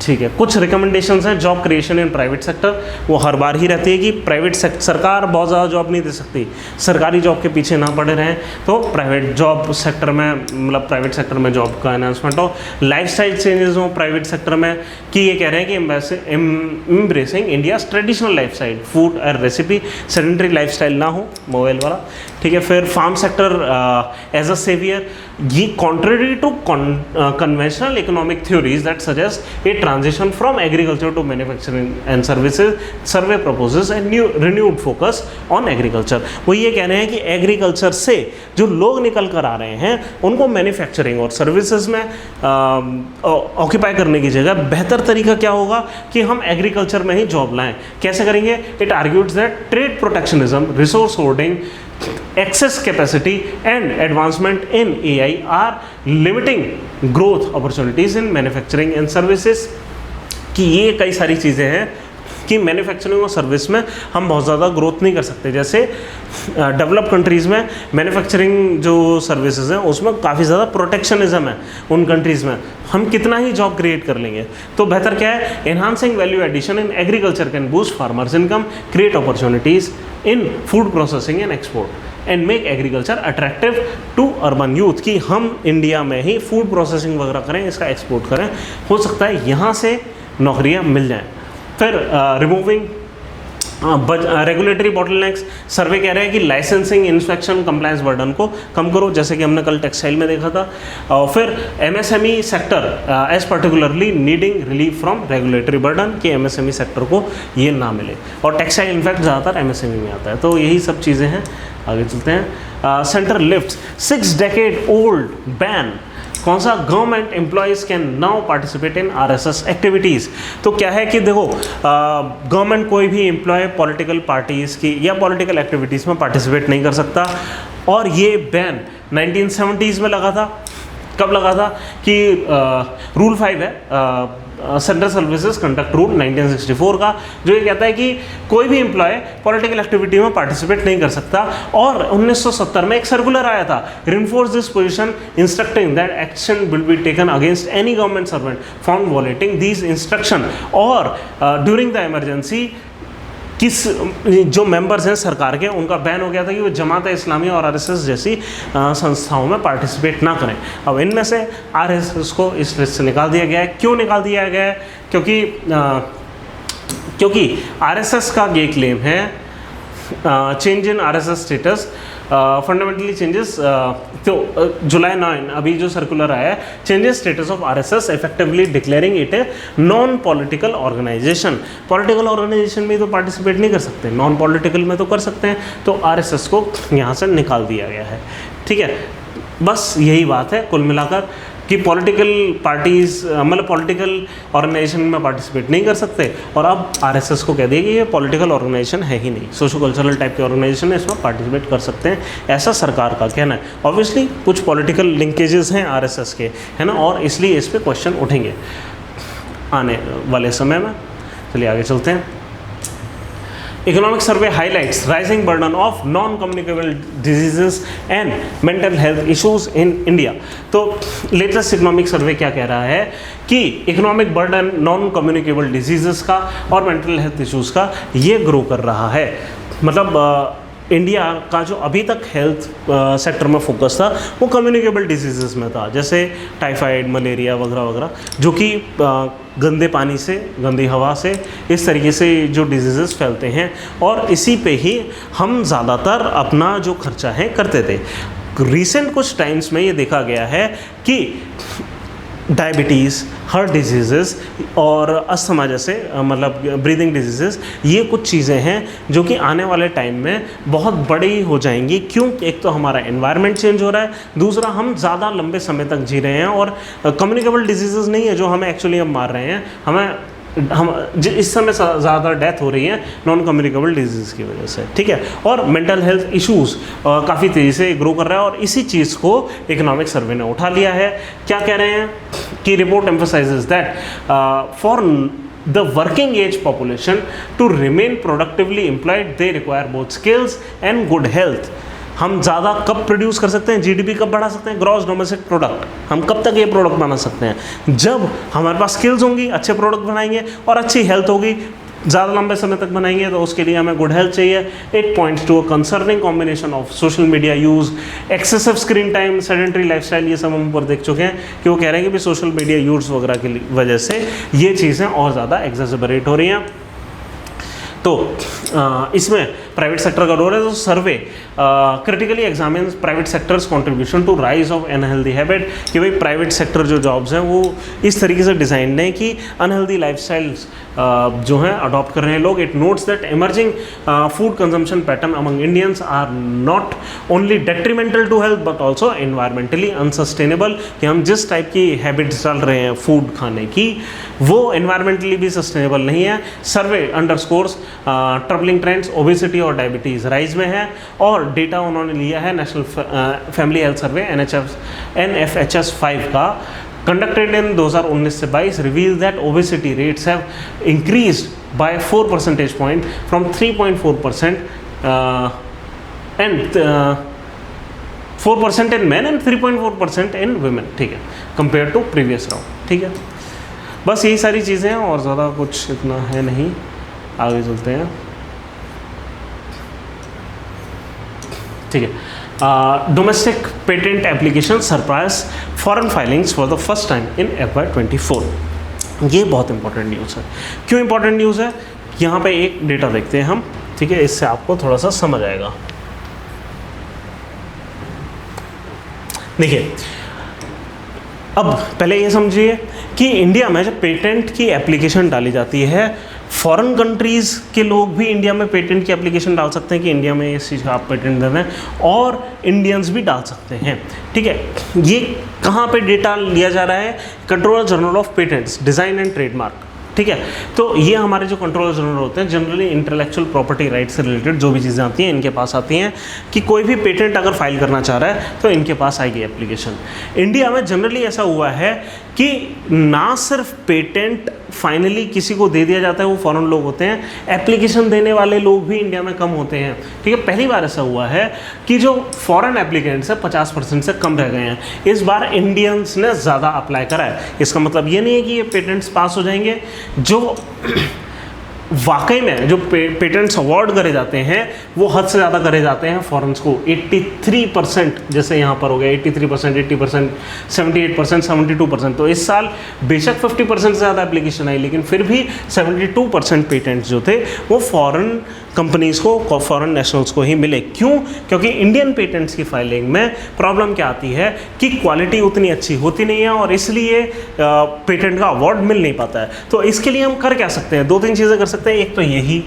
Speaker 1: ठीक है, कुछ रिकमेंडेशंस हैं job creation in private sector, वो हर बार ही रहती है कि प्राइवेट सरकार बहुत ज़्यादा जॉब नहीं दे सकती, सरकारी जॉब के पीछे ना पड़े रहें, तो प्राइवेट जॉब सेक्टर में मतलब प्राइवेट सेक्टर में जॉब का अनाउंसमेंट हो। लाइफस्टाइल चेंजेस हो प्राइवेट सेक्टर में, कि ये कह रहे हैं कि embracing India's traditional lifestyle, food और रेसिपी, सेडेंटरी लाइफस्टाइल ना हो मोबाइल वाला। ठीक है, फिर farm sector as a saviour, ये contrary to conventional economic theories that suggest a transition from agriculture to manufacturing and services, survey proposes and renewed focus on agriculture. वो ये कह रहे हैं कि एग्रीकल्चर से जो लोग निकल कर आ रहे हैं उनको मैन्युफैक्चरिंग और सर्विसेज में ऑक्यूपाई करने की जगह बेहतर तरीका क्या होगा कि हम एग्रीकल्चर में ही जॉब लाएं। कैसे करेंगे? It argues that trade protectionism, resource hoarding, excess capacity and advancement in AI are limiting growth opportunities in manufacturing and services। कि ये कई सारी चीज़ें हैं कि मैन्युफैक्चरिंग और सर्विस में हम बहुत ज़्यादा ग्रोथ नहीं कर सकते। जैसे डेवलप कंट्रीज़ में मैन्युफैक्चरिंग जो सर्विसेज हैं उसमें काफ़ी ज़्यादा प्रोटेक्शनिज्म है उन कंट्रीज़ में, हम कितना ही जॉब क्रिएट कर लेंगे। तो बेहतर क्या है? Enhancing value addition in agriculture can boost farmers income, create opportunities in food processing and export and make agriculture attractive to urban youth, कि हम इंडिया में ही फूड प्रोसेसिंग वगैरह करें, इसका एक्सपोर्ट करें, हो सकता है यहाँ से नौकरियाँ मिल जाएँ। फिर रिमूविंग रेगुलेटरी बॉटलनेक्स, सर्वे कह रहे हैं कि लाइसेंसिंग, इंस्पेक्शन, कंप्लायंस बर्डन को कम करो, जैसे कि हमने कल टेक्सटाइल में देखा था। और फिर MSME sector as particularly needing relief from regulatory burden, कि एमएसएमई सेक्टर को ये ना मिले, और टेक्सटाइल इनफैक्ट ज़्यादातर एमएसएमई में आता है। तो यही सब चीज़ें हैं, आगे चलते हैं। Centre lifts 6 decade old ban, कौन सा? Government employees can now participate in RSS activities. तो क्या है कि देखो, गवर्नमेंट कोई भी एम्प्लॉय पॉलिटिकल पार्टीज़ की या पॉलिटिकल एक्टिविटीज़ में पार्टिसिपेट नहीं कर सकता, और ये बैन 1970s में लगा था। कब लगा था? कि रूल 5 है सेंट्रल सर्विसेज कंडक्ट रूल 1964 का, जो ये कहता है कि कोई भी एम्प्लॉय पॉलिटिकल एक्टिविटी में पार्टिसिपेट नहीं कर सकता। और 1970 में एक सर्कुलर आया था, reinforce this position instructing that action will be taken against any government servant found वॉलेटिंग these instruction, और ड्यूरिंग द इमरजेंसी किस जो मेंबर्स हैं सरकार के, उनका बैन हो गया था कि वो जमात इस्लामी और आरएसएस जैसी संस्थाओं में पार्टिसिपेट ना करें। अब इनमें से आरएसएस को इस लिस्ट से निकाल दिया गया है। क्यों निकाल दिया गया है? क्योंकि आरएसएस का ये क्लेम है, change in RSS status fundamentally changes, तो जुलाई 9 अभी जो सर्कुलर आया है, changes status of RSS effectively declaring it a non political organisation. Political organisation में तो पार्टिसिपेट नहीं कर सकते, नॉन पॉलिटिकल में तो कर सकते हैं, तो आरएसएस को यहाँ से निकाल दिया गया है। ठीक है, बस यही बात है कुल मिलाकर। कि पॉलिटिकल पार्टीज मतलब पॉलिटिकल ऑर्गेनाइजेशन में पार्टिसिपेट नहीं कर सकते, और अब आरएसएस को कह दिया कि ये पॉलिटिकल ऑर्गेनाइजेशन है ही नहीं, सोशो कल्चरल टाइप के ऑर्गेनाइजेशन है, इसमें पार्टिसिपेट कर सकते हैं, ऐसा सरकार का कहना है। ऑब्वियसली कुछ पॉलिटिकल लिंकेजेस हैं आरएसएस के, है ना, और इसलिए इस पर क्वेश्चन उठेंगे आने वाले समय में। चलिए आगे चलते हैं। Economic survey highlights rising burden of non-communicable diseases and mental health issues in India। तो लेटेस्ट इकोनॉमिक सर्वे क्या कह रहा है कि economic burden non communicable diseases का और मेंटल हेल्थ इश्यूज का ये ग्रो कर रहा है। मतलब इंडिया का जो अभी तक हेल्थ सेक्टर में फोकस था वो कम्युनिकेबल डिजीजेस में था, जैसे टाइफाइड, मलेरिया वगैरह वगैरह, जो कि गंदे पानी से, गंदी हवा से, इस तरीके से जो डिजीज़ेस फैलते हैं, और इसी पे ही हम ज़्यादातर अपना जो खर्चा है करते थे। रिसेंट कुछ टाइम्स में ये देखा गया है कि डायबिटीज़, हार्ट डिजीज़ेस और अस्थमा जैसे मतलब ब्रीदिंग डिजीज़ेस, ये कुछ चीज़ें हैं जो कि आने वाले टाइम में बहुत बड़ी हो जाएंगी। क्यों? एक तो हमारा एनवायरनमेंट चेंज हो रहा है, दूसरा हम ज़्यादा लंबे समय तक जी रहे हैं, और कम्युनिकेबल डिजीज़ेस नहीं है जो हमें एक्चुअली अब मार रहे हैं, हम इस समय ज़्यादा डेथ हो रही है नॉन कम्युनिकेबल डिजीज़ की वजह से, ठीक है। और मेंटल हेल्थ इश्यूज़ काफ़ी तेज़ी से ग्रो कर रहा है, और इसी चीज़ को इकोनॉमिक सर्वे ने उठा लिया है। क्या कह रहे हैं कि report emphasises that for the working age population to remain productively employed they require both skills and good health. हम ज़्यादा कब प्रोड्यूस कर सकते हैं, जीडीपी कब बढ़ा सकते हैं, ग्रॉस डोमेस्टिक प्रोडक्ट, हम कब तक ये प्रोडक्ट बना सकते हैं? जब हमारे पास स्किल्स होंगी, अच्छे प्रोडक्ट बनाएंगे, और अच्छी हेल्थ होगी, ज़्यादा लंबे समय तक बनाएंगे, तो उसके लिए हमें गुड हेल्थ चाहिए। It points to a concerning combination of social media use, excessive screen time, sedentary lifestyle, ये सब हम ऊपर देख चुके हैं कि वो कह रहे हैं कि सोशल मीडिया यूज़ वगैरह की वजह से ये चीज़ें और ज़्यादा एक्सेसरेट हो रही हैं। तो इसमें प्राइवेट सेक्टर का रोल है। तो survey critically examines private sector's contribution to rise of unhealthy habit, कि भाई प्राइवेट सेक्टर जो जॉब्स हैं वो इस तरीके से डिज़ाइन है कि अनहेल्दी लाइफस्टाइल्स जो हैं अडॉप्ट कर रहे हैं लोग। It notes that emerging food consumption pattern among Indians are not only detrimental to health but also environmentally unsustainable, कि हम जिस टाइप की हैबिट्स डाल रहे हैं फूड खाने की वो एनवायरमेंटली भी सस्टेनेबल नहीं है। सर्वे अंडरस्कोर्स ट्रबलिंग ट्रेंड्स, ओबेसिटी और डायबिटीज़ राइज में है, और डेटा उन्होंने लिया है national family health survey NFHS 5 का, conducted in 2019 से 22, reveals that obesity rates have increased by 4 percentage point from 3.4% and 4% in men and 3.4% in women, ठीक है, compared to previous round, ठीक है। बस यही सारी चीज़ें हैं और ज़्यादा कुछ इतना है नहीं। आगे चलते हैं, ठीक है। Domestic patent application surpass foreign filings for the first time in FY24। ये बहुत इंपॉर्टेंट न्यूज़ है। क्यों इंपॉर्टेंट न्यूज़ है? यहाँ पे एक डेटा देखते हैं हम, ठीक है, इससे आपको थोड़ा सा समझ आएगा। देखिए, अब पहले ये समझिए कि इंडिया में जब पेटेंट की एप्लीकेशन डाली जाती है, फॉरेन कंट्रीज़ के लोग भी इंडिया में पेटेंट की एप्लीकेशन डाल सकते हैं कि इंडिया में इस चीज़ का आप पेटेंट दे दें, और इंडियंस भी डाल सकते हैं, ठीक है। ये कहाँ पे डेटा लिया जा रहा है? Controller general of patents, design and trademark, ठीक है। तो ये हमारे जो कंट्रोलर जनरल होते हैं, जनरली इंटेलेक्चुअल प्रॉपर्टी राइट से रिलेटेड जो भी चीज़ें आती हैं इनके पास आती हैं, कि कोई भी पेटेंट अगर फाइल करना चाह रहा है तो इनके पास आएगी एप्लीकेशन। इंडिया में जनरली ऐसा हुआ है कि ना सिर्फ पेटेंट फाइनली किसी को दे दिया जाता है, वो फॉरेन लोग होते हैं, एप्लीकेशन देने वाले लोग भी इंडिया में कम होते हैं, ठीक है। पहली बार ऐसा हुआ है कि जो फॉरेन एप्लीकेंट्स है 50% से कम रह गए हैं। इस बार इंडियंस ने ज़्यादा अप्लाई करा है। इसका मतलब ये नहीं है कि ये पेटेंट्स पास हो जाएंगे। जो वाकई में जो पेटेंट्स अवार्ड करे जाते हैं वो हद से ज़्यादा करे जाते हैं फॉरेन्स को। 83% जैसे यहाँ पर हो गया 83%, 80%, 78%, 72%। तो इस साल बेशक 50% से ज़्यादा एप्लीकेशन आई, लेकिन फिर भी 72% पेटेंट्स जो थे वो फॉरेन कंपनीज़ को, फॉरेन नेशनल्स को ही मिले। क्यों? क्योंकि इंडियन पेटेंट्स की फाइलिंग में प्रॉब्लम क्या आती है कि क्वालिटी उतनी अच्छी होती नहीं है, और इसलिए पेटेंट का अवार्ड मिल नहीं पाता है। तो इसके लिए हम कर क्या सकते हैं? 2-3 चीज़ें कर सकते हैं। एक तो यही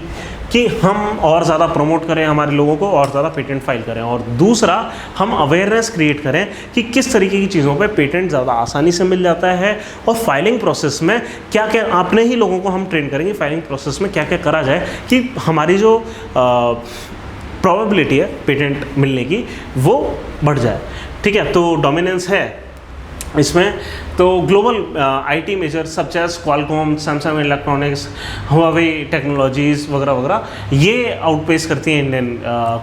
Speaker 1: कि हम और ज़्यादा प्रमोट करें हमारे लोगों को, और ज़्यादा पेटेंट फाइल करें, और दूसरा हम अवेयरनेस क्रिएट करें कि किस तरीके की चीज़ों पे पेटेंट ज़्यादा आसानी से मिल जाता है, और फाइलिंग प्रोसेस में क्या क्या, अपने ही लोगों को हम ट्रेन करेंगे फाइलिंग प्रोसेस में क्या क्या करा जाए कि हमारी जो प्रोबेबिलिटी है पेटेंट मिलने की वो बढ़ जाए। ठीक है, तो डोमिनेंस है इसमें। तो global IT major such as Qualcomm, Samsung Electronics, Huawei Technologies वगैरह वगैरह, ये आउटपेस करती हैं इंडियन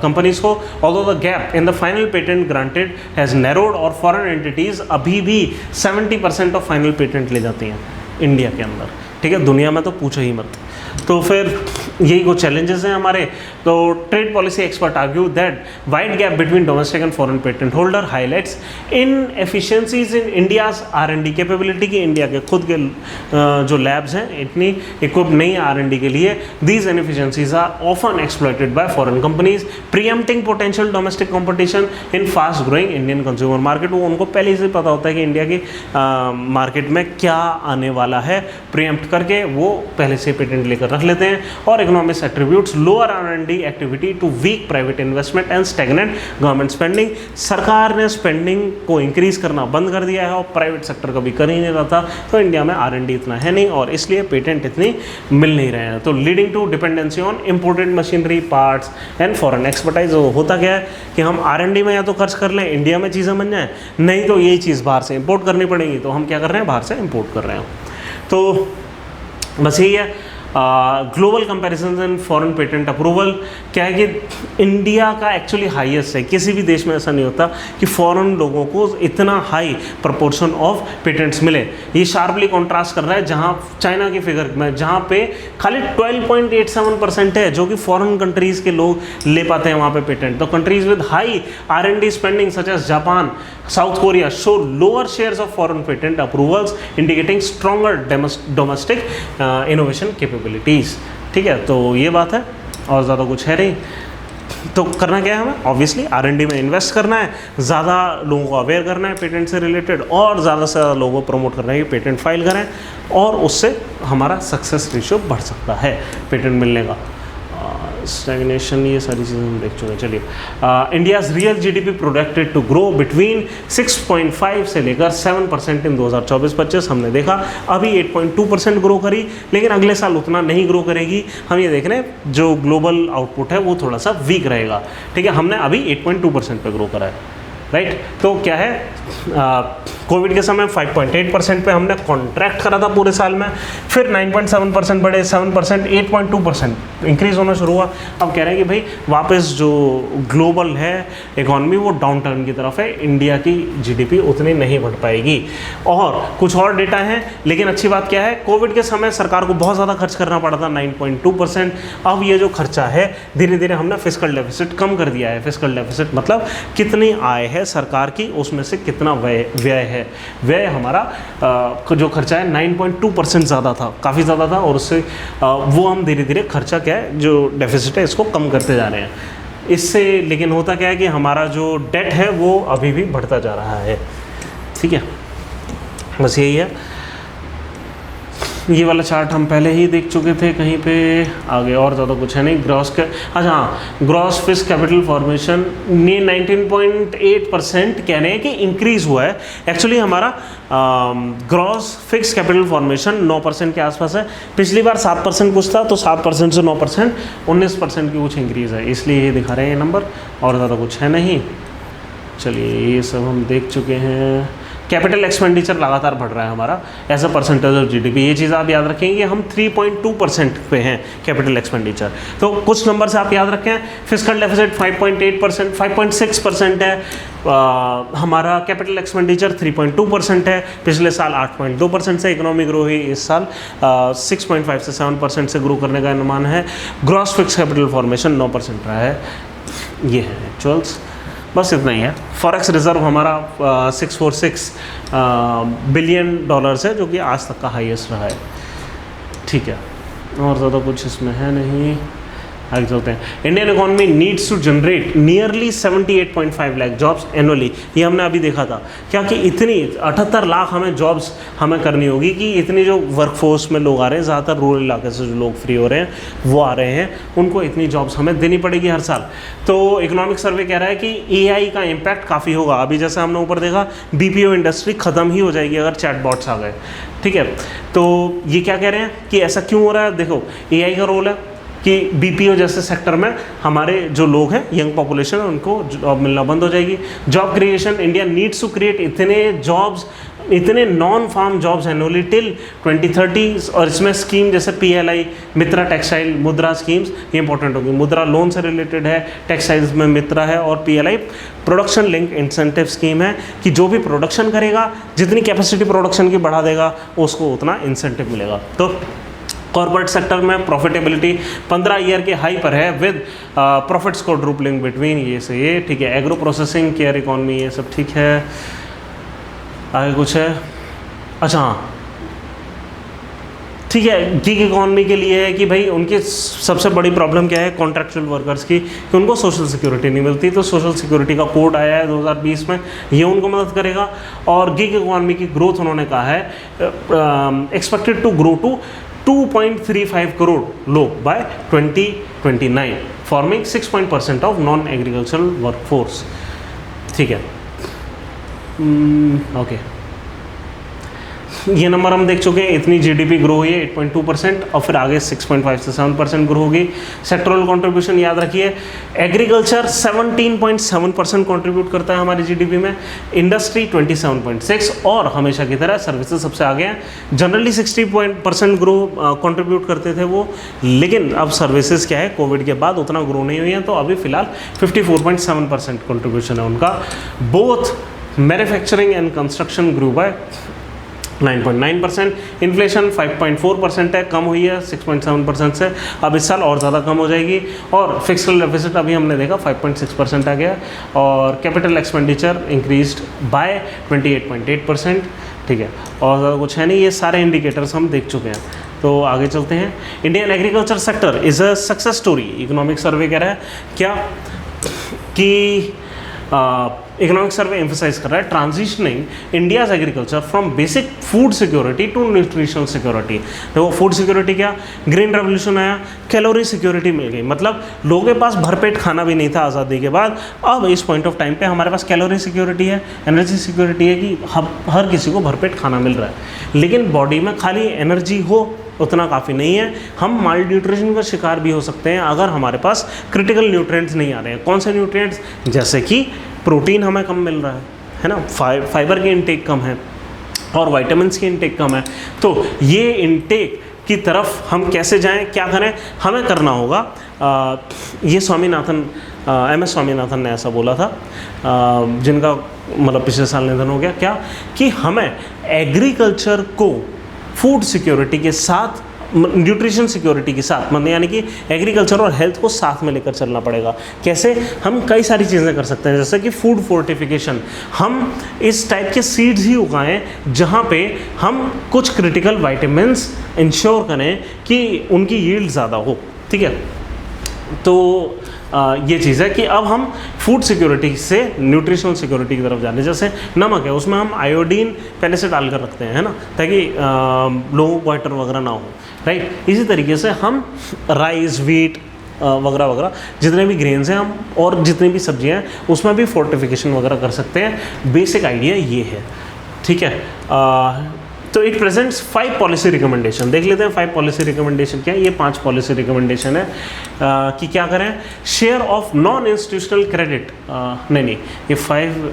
Speaker 1: कंपनीज को। Although the gap in the final patent granted has narrowed, और फॉरेन एंटिटीज़ अभी भी 70% ऑफ फाइनल पेटेंट ले जाती हैं इंडिया के अंदर। ठीक है, दुनिया में तो पूछो ही मत। तो फिर यही कुछ चैलेंजेस हैं हमारे। तो trade policy expert argue that wide gap between domestic and foreign patent holder highlights in efficiencies in India's R&D capability, की इंडिया के खुद के जो लैब्स हैं इतनी इक्विप नहीं है R&D के लिए। These inefficiencies are often exploited by foreign companies preempting potential domestic competition in fast growing Indian consumer market. वो उनको पहले से पता होता है कि इंडिया की मार्केट में क्या आने वाला है, प्रीएम्प्ट करके वो पहले से पेटेंट लेकर रख लेते हैं। और economics attributes lower R&D activity to weak private investment and stagnant government spending. सरकार ने स्पेंडिंग को इंक्रीज करना बंद कर दिया है और प्राइवेट सेक्टर कभी कर ही नहीं रहा था, तो इंडिया में R&D इतना है नहीं और इसलिए पेटेंट इतनी मिल नहीं रहे हैं। तो leading to dependency on imported machinery, parts and foreign expertise. होता क्या है कि हम R&D में या तो खर्च कर लें, इंडिया में चीज़ें बन जाएँ, नहीं तो यही चीज़ बाहर से इम्पोर्ट करनी पड़ेगी, तो हम क्या कर रहे हैं, बाहर से इम्पोर्ट कर रहे हैं। तो बस यही है। Global comparison and foreign patent approval क्या है कि इंडिया का एक्चुअली हाईएस्ट है, किसी भी देश में ऐसा नहीं होता कि फॉरेन लोगों को इतना हाई प्रपोर्शन ऑफ पेटेंट्स मिले। ये शार्पली कॉन्ट्रास्ट कर रहा है जहां चाइना की फिगर में, जहां पे खाली 12.87% है जो कि फॉरेन कंट्रीज़ के लोग ले पाते हैं वहाँ पे पेटेंट। तो countries with high R&D spending such as Japan, South Korea show lower shares of foreign patent approvals, indicating stronger domestic innovation capabilities। ठीक है, तो ये बात है और ज़्यादा कुछ है नहीं। तो करना क्या है हमें, ऑब्वियसली R&D में इन्वेस्ट करना है, ज़्यादा लोगों को अवेयर करना है पेटेंट से रिलेटेड, और ज़्यादा से ज़्यादा लोगों को प्रमोट करना है कि पेटेंट फाइल करें, और उससे हमारा सक्सेस रेशियो बढ़ सकता है पेटेंट मिलने का। स्टैग्नेशन, ये सारी चीज़ें हम देख चुके हैं। चलिए, India's real GDP projected to grow between 6.5 से लेकर 7% इन 2024-25। हमने देखा अभी 8.2% ग्रो करी, लेकिन अगले साल उतना नहीं ग्रो करेगी। हम ये देख रहे हैं जो ग्लोबल आउटपुट है वो थोड़ा सा वीक रहेगा। ठीक है, हमने अभी 8.2% पे ग्रो करा है, राइट। तो क्या है, कोविड के समय 5.8% पे हमने कॉन्ट्रैक्ट करा था पूरे साल में, फिर 9.7% बढ़े, 7%, 8.2% इंक्रीज होना शुरू हुआ। अब कह रहे हैं कि भाई वापस जो ग्लोबल है इकॉनमी वो डाउन टर्न की तरफ है, इंडिया की GDP उतनी नहीं बढ़ पाएगी। और कुछ और डेटा है, लेकिन अच्छी बात क्या है, कोविड के समय सरकार को बहुत ज़्यादा खर्च करना पड़ा था, 9.2%। अब ये जो खर्चा है धीरे धीरे हमने फिस्कल डेफिसिट कम कर दिया है। फिस्कल डेफिसिट मतलब कितनी आय है सरकार की, उसमें से कितना व्यय है। व्यय हमारा जो खर्चा है 9.2% ज़्यादा था, काफ़ी ज़्यादा था, और उससे वो हम धीरे धीरे खर्चा क्या है, जो डेफिसिट है, इसको कम करते जा रहे हैं। इससे लेकिन होता क्या है कि हमारा जो डेट है वो अभी भी बढ़ता जा रहा है। ठीक है, बस यही है। ये वाला चार्ट हम पहले ही देख चुके थे कहीं पे, आगे और ज़्यादा कुछ है नहीं। ग्रॉस के, अच्छा हाँ, ग्रॉस फिक्स कैपिटल फॉर्मेशन ने 19.8% कह रहे हैं कि इंक्रीज़ हुआ है। एक्चुअली हमारा ग्रॉस फिक्स कैपिटल फॉर्मेशन 9% के आसपास है। पिछली बार 7% कुछ था, तो 7% से 9% 19% की कुछ इंक्रीज़ है, इसलिए ये दिखा रहे हैं ये नंबर, और ज़्यादा कुछ है नहीं। चलिए, ये सब हम देख चुके हैं। कैपिटल एक्सपेंडिचर लगातार बढ़ रहा है हमारा as a percentage of GDP। ये चीज़ आप याद रखेंगे, हम 3.2% पे हैं कैपिटल एक्सपेंडिचर। तो कुछ नंबर से आप याद रखें, फिस्कल डेफिसिट 5.8%, 5.6% है, हमारा कैपिटल एक्सपेंडिचर 3.2% है। पिछले साल 8.2% से इकोनॉमी ग्रो हुई, इस साल 6.5 से 7% से ग्रो करने का अनुमान है। ग्रॉस फिक्स कैपिटल फॉर्मेशन 9% रहा है, ये है एक्चुअल्स। बस इतना ही है। फॉरेक्स रिजर्व हमारा 646 बिलियन डॉलर्स है, जो कि आज तक का हाईएस्ट रहा है। ठीक है, और ज़्यादा कुछ इसमें है नहीं। आगे चलते हैं। Indian economy needs to generate nearly 78.5 lakh jobs annually, ये हमने अभी देखा था क्या कि इतनी 78 लाख हमें जॉब्स हमें करनी होगी कि इतनी जो वर्कफोर्स में लोग आ रहे हैं, ज़्यादातर रूरल इलाके से जो लोग फ्री हो रहे हैं वो आ रहे हैं, उनको इतनी जॉब्स हमें देनी पड़ेगी हर साल। तो इकोनॉमिक सर्वे कह रहा है कि AI का इम्पैक्ट काफ़ी होगा। अभी जैसे हमने ऊपर देखा BPO इंडस्ट्री ख़त्म ही हो जाएगी अगर चैटबॉट्स आ गए, ठीक है। तो ये क्या कह रहे हैं कि ऐसा क्यों हो रहा है? देखो AI का रोल है कि BPO जैसे सेक्टर में हमारे जो लोग हैं, यंग पॉपुलेशन है, उनको जॉब मिलना बंद हो जाएगी। Job creation, India needs to create इतने जॉब्स, इतने non farm jobs annually till 2030, और इसमें स्कीम जैसे PLI, Mitra textile, Mudra schemes ये इंपॉर्टेंट होगी। मुद्रा लोन से रिलेटेड है, टेक्सटाइल्स में मित्रा है, और PLI production link incentive scheme है कि जो भी प्रोडक्शन करेगा, जितनी कैपेसिटी प्रोडक्शन की बढ़ा देगा उसको उतना इंसेंटिव मिलेगा। तो कॉर्पोरेट सेक्टर में प्रॉफिटेबिलिटी 15 ईयर के हाई पर है विद प्रॉफिट्स क्वाड्रुपलिंग बिटवीन ये से ये, ठीक है। एग्रो प्रोसेसिंग, केयर इकॉनमी, ये सब ठीक है। आगे कुछ है, अच्छा हाँ ठीक है, गिग इकॉनमी के लिए है कि भाई उनकी सबसे बड़ी प्रॉब्लम क्या है कॉन्ट्रैक्चुअल वर्कर्स की, कि उनको सोशल सिक्योरिटी नहीं मिलती। तो सोशल सिक्योरिटी का कोड आया है 2020 में, ये उनको मदद करेगा। और गिग इकॉनमी की ग्रोथ उन्होंने कहा है expected to grow to 2.35 crore लोग by 2029, forming 6% of non agricultural workforce, ठीक है। ओके, ये नंबर हम देख चुके हैं। इतनी GDP ग्रो हुई है 8.2%, और फिर आगे 6.5 से 7% ग्रो होगी। सेक्टरल कंट्रीब्यूशन याद रखिए, एग्रीकल्चर 17.7% कंट्रीब्यूट करता है हमारी GDP में, इंडस्ट्री 27.6, और हमेशा की तरह सर्विसेज सबसे आगे हैं। जनरली 60% ग्रो कंट्रीब्यूट करते थे वो, लेकिन अब सर्विसेज क्या है, कोविड के बाद उतना ग्रो नहीं हुई है, तो अभी फिलहाल 54.7% कंट्रीब्यूशन है उनका। Both manufacturing and construction grow by 9.9%, inflation 5.4% है, कम हुई है 6.7% से, अब इस साल और ज़्यादा कम हो जाएगी। और फिस्कल डेफिसिट अभी हमने देखा 5.6% आ गया, और कैपिटल एक्सपेंडिचर इंक्रीज्ड बाय 28.8%, ठीक है। और ज़्यादा कुछ है नहीं, ये सारे इंडिकेटर्स हम देख चुके हैं। तो आगे चलते हैं। Indian agriculture sector is a success story, economic survey कह रहा है क्या कि इकोनॉमिक सर्वे एम्फसाइज कर रहा है transitioning India's agriculture from basic food security to nutritional security. देखो फूड सिक्योरिटी क्या, ग्रीन रेवोल्यूशन आया, कैलोरी सिक्योरिटी मिल गई, मतलब लोगों के पास भरपेट खाना भी नहीं था आज़ादी के बाद। अब इस पॉइंट ऑफ टाइम पे हमारे पास कैलोरी सिक्योरिटी है, एनर्जी सिक्योरिटी है कि हर किसी को भरपेट खाना मिल रहा है। लेकिन बॉडी में खाली एनर्जी हो उतना काफ़ी नहीं है, हम माल न्यूट्रिशन का शिकार भी हो सकते हैं अगर हमारे पास क्रिटिकल न्यूट्रिएंट्स नहीं आ रहे हैं। कौन से न्यूट्रिएंट्स? जैसे कि प्रोटीन हमें कम मिल रहा है ना, फाइबर की इनटेक कम है, और विटामिन्स की इनटेक कम है। तो ये इनटेक की तरफ हम कैसे जाएं, क्या करें? हमें करना होगा, ये स्वामीनाथन MS स्वामीनाथन ने ऐसा बोला था, जिनका मतलब पिछले साल निधन हो गया, क्या कि हमें एग्रीकल्चर को फूड सिक्योरिटी के साथ, न्यूट्रिशन सिक्योरिटी के साथ, मतलब यानी कि एग्रीकल्चर और हेल्थ को साथ में लेकर चलना पड़ेगा। कैसे? हम कई सारी चीज़ें कर सकते हैं, जैसे कि फूड फोर्टिफिकेशन, हम इस टाइप के सीड्स ही उगाएं जहाँ पे हम कुछ क्रिटिकल विटामिन्स इंश्योर करें कि उनकी यील्ड ज़्यादा हो, ठीक है। तो ये चीज़ है कि अब हम फूड सिक्योरिटी से न्यूट्रिशनल सिक्योरिटी की तरफ जाने। जैसे नमक है, उसमें हम आयोडीन पहले से डाल कर रखते हैं, है ना, ताकि लोगों को वाटर वगैरह ना हो, राइट। इसी तरीके से हम राइस, व्हीट वगैरह वगैरह जितने भी ग्रेन्स हैं हम, और जितनी भी सब्जियां हैं उसमें भी फोर्टिफिकेशन वगैरह कर सकते हैं। बेसिक आइडिया ये है, ठीक है। तो इट प्रेजेंट्स 5 पॉलिसी रिकमेंडेशन। देख लेते हैं 5 पॉलिसी रिकमेंडेशन क्या है। ये 5 पॉलिसी रिकमेंडेशन है कि क्या करें। Share of non institutional credit, नहीं ये 5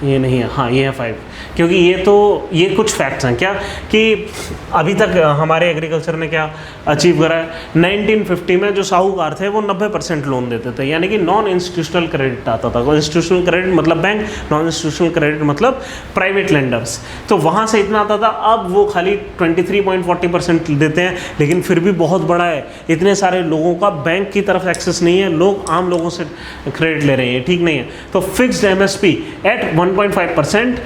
Speaker 1: ये नहीं है, हाँ ये है 5, क्योंकि ये कुछ फैक्ट्स हैं क्या कि अभी तक हमारे एग्रीकल्चर ने क्या अचीव करा है। 1950 में जो साहूकार थे वो 90% लोन देते थे, यानी कि नॉन इंस्टीट्यूशनल क्रेडिट आता था। इंस्टीट्यूशनल क्रेडिट मतलब बैंक, नॉन इंस्टीट्यूशनल क्रेडिट मतलब प्राइवेट लेंडर्स, तो वहाँ से इतना आता था। अब वो खाली 23.40% देते हैं, लेकिन फिर भी बहुत बड़ा है। इतने सारे लोगों का बैंक की तरफ एक्सेस नहीं है, लोग आम लोगों से क्रेडिट ले रहे हैं, ठीक नहीं है। तो fixed MSP at 1.5%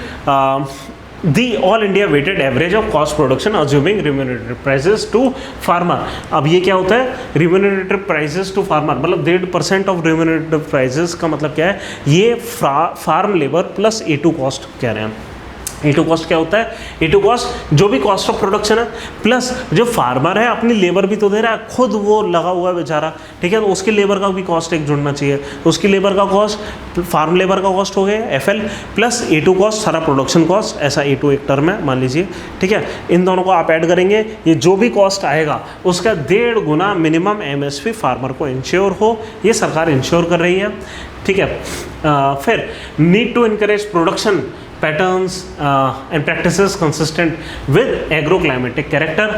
Speaker 1: the all India weighted average of cost production assuming remunerative prices to farmer. अब ये क्या होता है, रिम्यूनरेटिव प्राइसेस टू फार्मर, मतलब 1.5% ऑफ रिम्यूनरेटिव प्राइसेस का मतलब क्या है, ये farm labour plus A2 cost कह रहे हैं। A2 कॉस्ट क्या होता है, A2 कॉस्ट जो भी कॉस्ट ऑफ प्रोडक्शन है प्लस जो फार्मर है अपनी लेबर भी तो दे रहा है, खुद वो लगा हुआ है बेचारा, ठीक है, तो उसकी लेबर का भी कॉस्ट एक जुड़ना चाहिए, तो उसकी लेबर का कॉस्ट, फार्म लेबर का कॉस्ट हो गया FL प्लस A2 कॉस्ट, सारा प्रोडक्शन कॉस्ट, ऐसा A2 एक टर्म है मान लीजिए, ठीक है। इन दोनों को आप ऐड करेंगे, ये जो भी कॉस्ट आएगा उसका 1.5 गुना मिनिमम MSP फार्मर को इंश्योर हो, ये सरकार इंश्योर कर रही है, ठीक है। फिर need to encourage production patterns and practices consistent with agroclimatic character,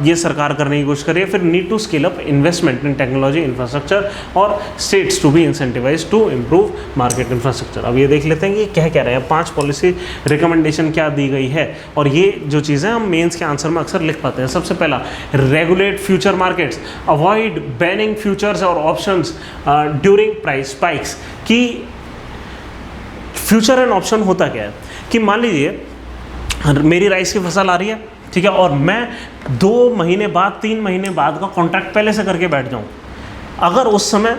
Speaker 1: ये सरकार करने की कोशिश कर रही है। फिर need to scale up investment in technology infrastructure और states to be incentivise to improve market infrastructure. अब ये देख लेते हैं कि क्या कह रहे हैं, 5 पॉलिसी रिकमेंडेशन क्या दी गई है, और ये जो चीज़ें हम मेंस के आंसर में अक्सर लिख पाते हैं। सबसे पहला, regulate future markets, avoid banning futures और ऑप्शंस ड्यूरिंग प्राइस स्पाइक्स। कि फ्यूचर एंड ऑप्शन होता क्या है कि मान लीजिए मेरी राइस की फसल आ रही है, ठीक है, और मैं 2 महीने बाद 3 महीने बाद का कॉन्ट्रैक्ट पहले से करके बैठ जाऊं, अगर उस समय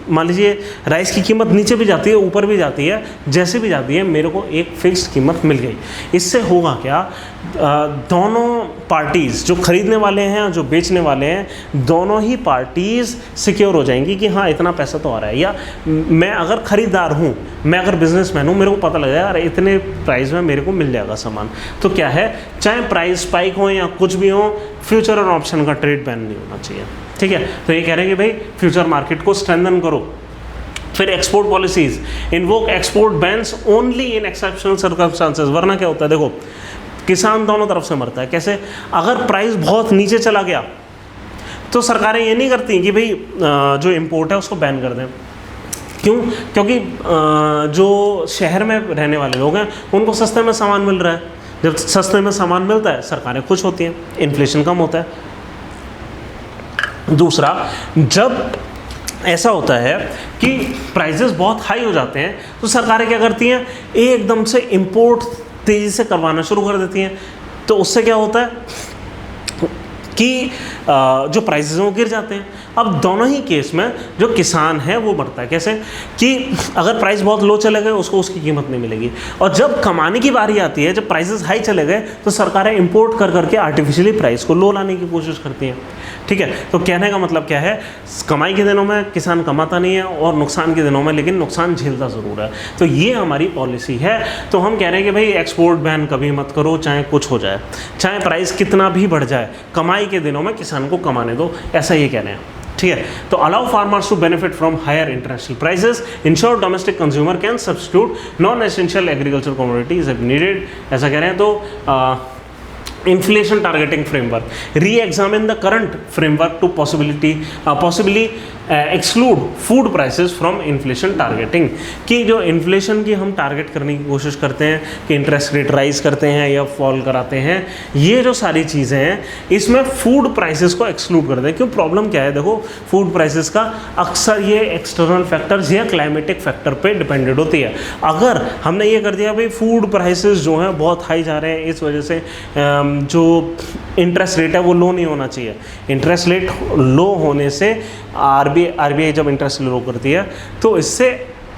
Speaker 1: मान लीजिए राइस की कीमत नीचे भी जाती है ऊपर भी जाती है, जैसे भी जाती है, मेरे को एक फिक्स्ड कीमत मिल गई, इससे होगा क्या, दोनों पार्टीज़ जो खरीदने वाले हैं और जो बेचने वाले हैं, दोनों ही पार्टीज़ सिक्योर हो जाएंगी कि हाँ इतना पैसा तो आ रहा है। या मैं अगर ख़रीदार हूँ, मैं अगर बिजनेसमैन हूँ, मेरे को पता लग जाएगा अरे इतने प्राइस में मेरे को मिल जाएगा सामान। तो क्या है, चाहे प्राइस स्पाइक हो या कुछ भी हो, फ्यूचर और ऑप्शन का ट्रेड बैन नहीं होना चाहिए, ठीक है। तो ये कह रहे हैं कि भाई फ्यूचर मार्केट को स्ट्रेंथन करो। फिर export policies, invoke export bans only in exceptional circumstances. वरना क्या होता है, देखो किसान दोनों तरफ से मरता है। कैसे, अगर प्राइस बहुत नीचे चला गया तो सरकारें ये नहीं करती कि भाई जो इम्पोर्ट है उसको बैन कर दें। क्यों? क्योंकि जो शहर में रहने वाले लोग हैं उनको सस्ते में सामान मिल रहा है, जब सस्ते में सामान मिलता है सरकारें खुश होती हैं, इन्फ्लेशन कम होता है। दूसरा, जब ऐसा होता है कि प्राइसेस बहुत हाई हो जाते हैं तो सरकारें क्या करती हैं, एकदम से इंपोर्ट तेज़ी से करवाना शुरू कर देती हैं। तो उससे क्या होता है कि जो प्राइसेस हैं वो गिर जाते हैं। अब दोनों ही केस में जो किसान है वो मरता है। कैसे कि अगर प्राइस बहुत लो चले गए उसको उसकी कीमत नहीं मिलेगी, और जब कमाने की बारी आती है, जब प्राइसेस हाई चले गए तो सरकारें इंपोर्ट कर करके आर्टिफिशियली प्राइस को लो लाने की कोशिश करती हैं, ठीक है। तो कहने का मतलब क्या है, कमाई के दिनों में किसान कमाता नहीं है और नुकसान के दिनों में लेकिन नुकसान झेलता ज़रूर है। तो ये हमारी पॉलिसी है। तो हम कह रहे हैं कि भाई एक्सपोर्ट बैन कभी मत करो, चाहे कुछ हो जाए, चाहे प्राइस कितना भी बढ़ जाए, कमाई के दिनों में किसान को कमाने दो, ऐसा ये कह रहे हैं, ठीक है। तो allow farmers to benefit from higher international prices, ensure domestic consumer can substitute non essential agriculture commodities if needed, ऐसा कह रहे हैं। तो inflation targeting framework, re-examine the current framework to possibly exclude food prices from inflation targeting। कि जो inflation की हम target करने की कोशिश करते हैं कि इंटरेस्ट रेट राइज करते हैं या फॉल कराते हैं, ये जो सारी चीज़ें हैं इसमें फूड प्राइसेस को एक्सक्लूड कर दें। क्यों? प्रॉब्लम क्या है, देखो फूड प्राइसेस का अक्सर ये एक्सटर्नल फैक्टर्स या क्लाइमेटिक फैक्टर पे डिपेंडेड होती है। अगर हमने ये कर दिया भाई फूड प्राइसेस जो हैं बहुत हाई जा रहे हैं, इस वजह से जो इंटरेस्ट रेट है वो लो नहीं होना चाहिए। इंटरेस्ट रेट लो होने से आरबीआई जब इंटरेस्ट लो करती है तो इससे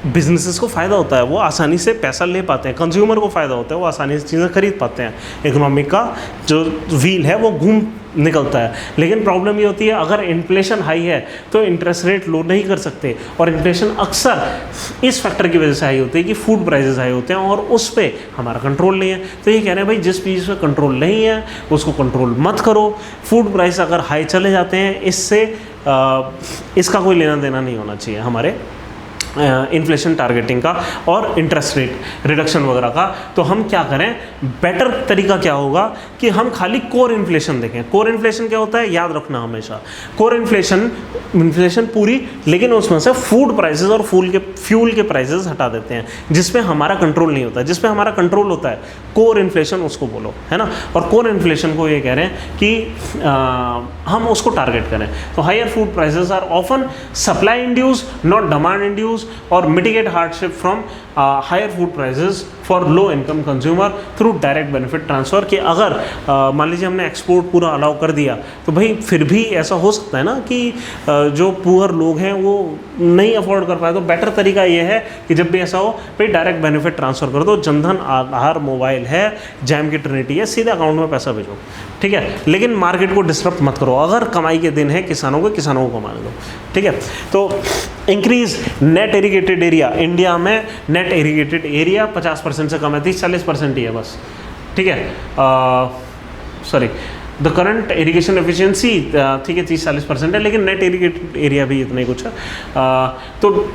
Speaker 1: बिजनेसेस को फ़ायदा होता है, वो आसानी से पैसा ले पाते हैं, कंज्यूमर को फ़ायदा होता है, वो आसानी से चीज़ें खरीद पाते हैं, इकोनॉमी का जो व्हील है वो घूम निकलता है। लेकिन प्रॉब्लम ये होती है अगर इन्फ्लेशन हाई है तो इंटरेस्ट रेट लो नहीं कर सकते, और इन्फ्लेशन अक्सर इस फैक्टर की वजह से हाई होती है कि फूड प्राइसेस हाई होते हैं और उस पर हमारा कंट्रोल नहीं है। तो ये कह रहे हैं भाई जिस चीज़ पे कंट्रोल नहीं है उसको कंट्रोल मत करो। फूड प्राइस अगर हाई चले जाते हैं इससे इसका कोई लेना देना नहीं होना चाहिए हमारे इन्फ्लेशन टारगेटिंग का और इंटरेस्ट रेट रिडक्शन वगैरह का। तो हम क्या करें, बेटर तरीका क्या होगा कि हम खाली कोर इन्फ्लेशन देखें। कोर इन्फ्लेशन क्या होता है, याद रखना हमेशा, कोर इन्फ्लेशन पूरी, लेकिन उसमें से फूड प्राइसेस और फ्यूल के प्राइसेस हटा देते हैं जिस पे हमारा कंट्रोल नहीं होता। जिस पे हमारा कंट्रोल होता है कोर इन्फ्लेशन उसको बोलो, है ना। और कोर इन्फ्लेशन को ये कह रहे हैं कि हम उसको टारगेट करें। तो higher food prices are often supply induce not demand induce, reduce or mitigate hardship from higher food prices for low income consumer through direct benefit transfer। कि अगर मान लीजिए हमने एक्सपोर्ट पूरा अलाउ कर दिया तो भाई फिर भी ऐसा हो सकता है ना कि जो पुअर लोग हैं वो नहीं अफोर्ड कर पाए, तो बेटर तरीका ये है कि जब भी ऐसा हो भाई डायरेक्ट बेनिफिट ट्रांसफ़र कर दो। जनधन आधार मोबाइल है, जैम की ट्रिनिटी है, सीधे अकाउंट में पैसा भेजो, ठीक है। लेकिन मार्केट को डिस्टर्ब मत करो, अगर कमाई के दिन है किसानों को कमाने दो, ठीक है। तो increase net irrigated area, India में नेट इरीगेटेड एरिया 50% से कम है, 30-40% ही है बस, ठीक है। Sorry, the current irrigation efficiency ठीक है 30-40% है, लेकिन नेट इरीगेटेड एरिया भी इतना ही कुछ है। तो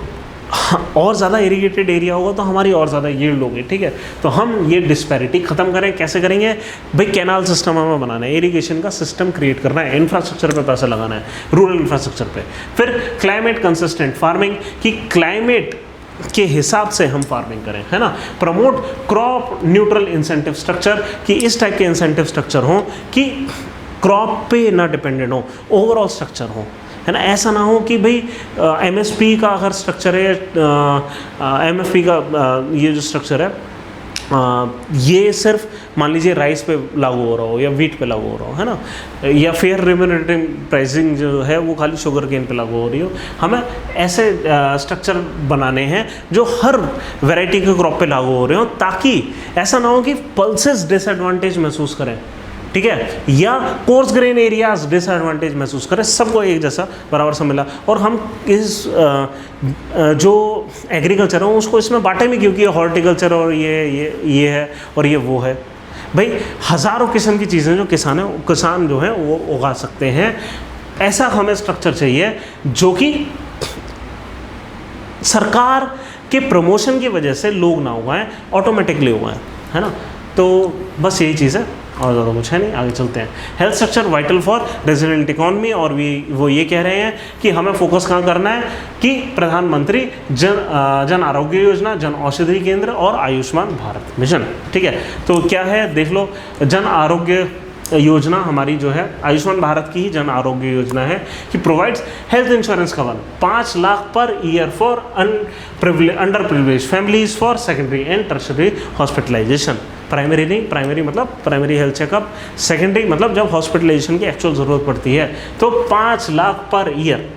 Speaker 1: और ज़्यादा इरीगेटेड एरिया होगा तो हमारी और ज़्यादा यील्ड होगी, ठीक है। तो हम ये डिस्पैरिटी ख़त्म करें, कैसे करेंगे भाई? कैनाल सिस्टम हमें बनाना है, इरीगेशन का सिस्टम क्रिएट करना है, इंफ्रास्ट्रक्चर पे पैसा लगाना है, रूरल इंफ्रास्ट्रक्चर पे। फिर क्लाइमेट कंसिस्टेंट फार्मिंग, कि क्लाइमेट के हिसाब से हम फार्मिंग करें, है ना। Promote crop neutral incentive structure, कि इस टाइप के इंसेंटिव स्ट्रक्चर हों कि क्रॉप पे ना डिपेंडेंट हो, ओवरऑल स्ट्रक्चर हो, है ना। ऐसा ना हो कि भाई एमएसपी का अगर स्ट्रक्चर है, एमएफपी का ये जो स्ट्रक्चर है ये सिर्फ मान लीजिए राइस पे लागू हो रहा हो या वीट पे लागू हो रहा हो, है ना। या फेयर रेम्यूनरेटिव प्राइसिंग जो है वो खाली शुगर केन पे लागू हो रही हो। हमें ऐसे स्ट्रक्चर बनाने हैं जो हर वैरायटी के क्रॉप पे लागू हो रहे हो, ताकि ऐसा ना हो कि पल्सेस डिसएडवांटेज महसूस करें, ठीक है, या कोर्स ग्रेन एरियाज डिसएडवांटेज महसूस करें, सबको एक जैसा बराबर से मिला। और हम इस जो एग्रीकल्चर है उसको इसमें बांटे में, क्योंकि हॉर्टिकल्चर और ये है और ये वो है। भाई हज़ारों किस्म की चीज़ें जो किसान जो हैं वो उगा सकते हैं। ऐसा हमें स्ट्रक्चर चाहिए जो कि सरकार के प्रमोशन की वजह से लोग ना उगाएं, ऑटोमेटिकली उगाएं, है ना। तो बस यही चीज़ है और ज़्यादा कुछ है नहीं। आगे चलते हैं। Health structure vital for resilient economy, और वो ये कह रहे हैं कि हमें फोकस कहाँ करना है कि प्रधानमंत्री जन आरोग्य योजना, जन औषधि केंद्र और आयुष्मान भारत मिशन, ठीक है। तो क्या है देख लो, जन आरोग्य योजना हमारी जो है आयुष्मान भारत की ही जन आरोग्य योजना है कि provides health insurance cover 5 lakh per year for under privilege families for secondary and tertiary hospitalisation. Primary नहीं, प्राइमरी मतलब प्राइमरी हेल्थ चेकअप, सेकेंडरी मतलब जब हॉस्पिटलाइजेशन की एक्चुअल ज़रूरत पड़ती है, तो 5 लाख पर ईयर